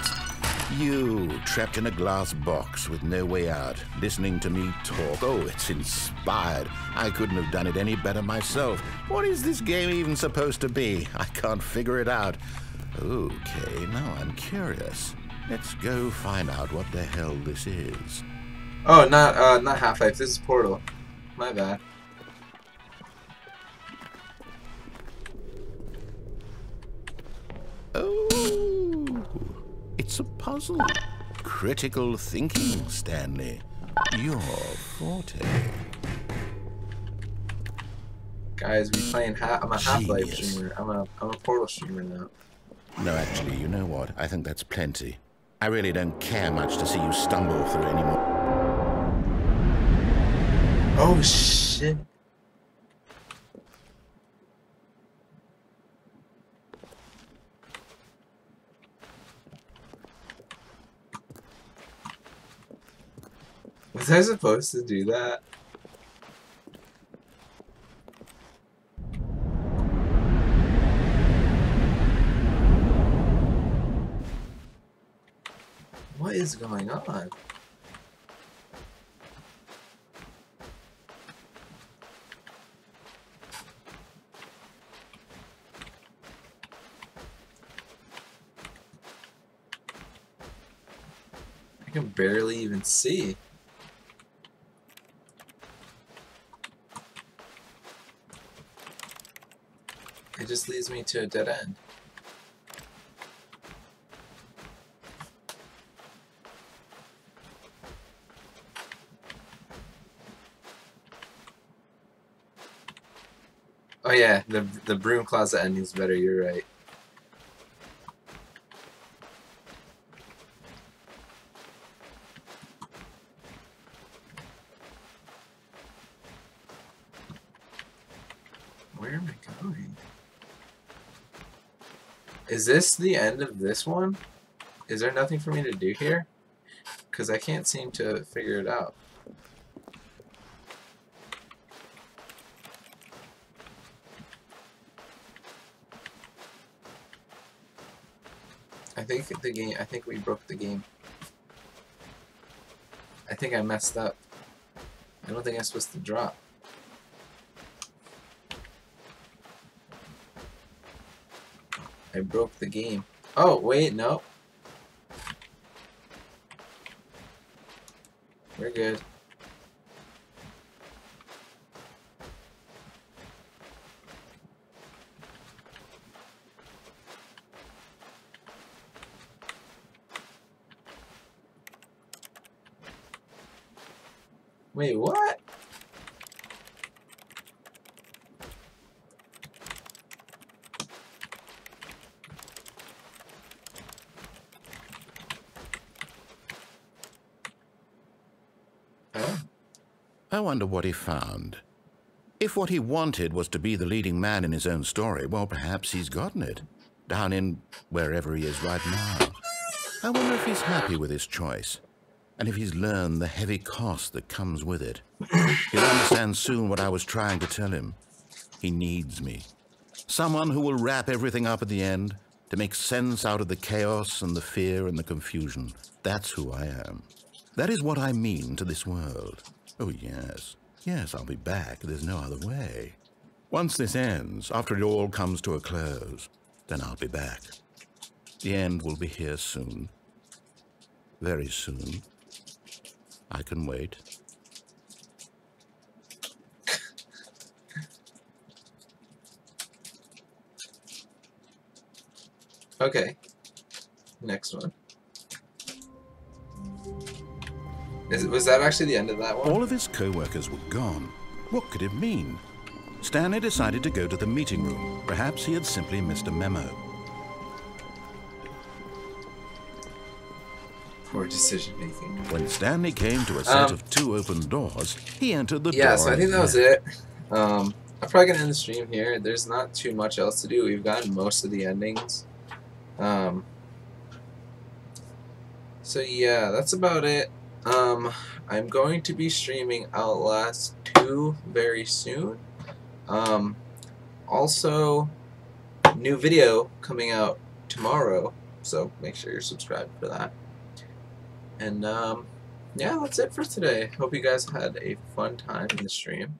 You, trapped in a glass box with no way out, listening to me talk. Oh, it's inspired. I couldn't have done it any better myself. What is this game even supposed to be? I can't figure it out. Okay, now I'm curious. Let's go find out what the hell this is. Oh, not Half-Life. This is Portal. My bad. Oh, it's a puzzle. Critical thinking, Stanley. Your forte. Guys, we playing I'm a Half-Life Genius. streamer. I'm a Portal streamer now. No, actually, you know what? I think that's plenty. I really don't care much to see you stumble through anymore. Oh shit. Was I supposed to do that? What is going on? I can barely even see. It just leads me to a dead end. Oh yeah, the broom closet ending's better, you're right. Where am I going? Is this the end of this one? Is there nothing for me to do here? Because I can't seem to figure it out. I think we broke the game. I think I messed up. I don't think I'm supposed to drop. I broke the game. Oh, wait, no. We're good. Wait, what? I wonder what he found. If what he wanted was to be the leading man in his own story, well, perhaps he's gotten it. Down in wherever he is right now. I wonder if he's happy with his choice. And if he's learned the heavy cost that comes with it. He'll understand soon what I was trying to tell him. He needs me. Someone who will wrap everything up at the end to make sense out of the chaos and the fear and the confusion. That's who I am. That is what I mean to this world. Oh, yes. Yes, I'll be back. There's no other way. Once this ends, after it all comes to a close, then I'll be back. The end will be here soon. Very soon. I can wait. Okay. Next one. Was that actually the end of that one? All of his co-workers were gone. What could it mean? Stanley decided to go to the meeting room. Perhaps he had simply missed a memo. Poor decision making. When Stanley came to a set of 2 open doors, he entered the door. Yeah, so I think that was it. I'm probably gonna end the stream here. There's not too much else to do. We've gotten most of the endings. So yeah, that's about it. I'm going to be streaming Outlast 2 very soon. Also, new video coming out tomorrow, so make sure you're subscribed for that. And yeah, that's it for today. Hope you guys had a fun time in the stream.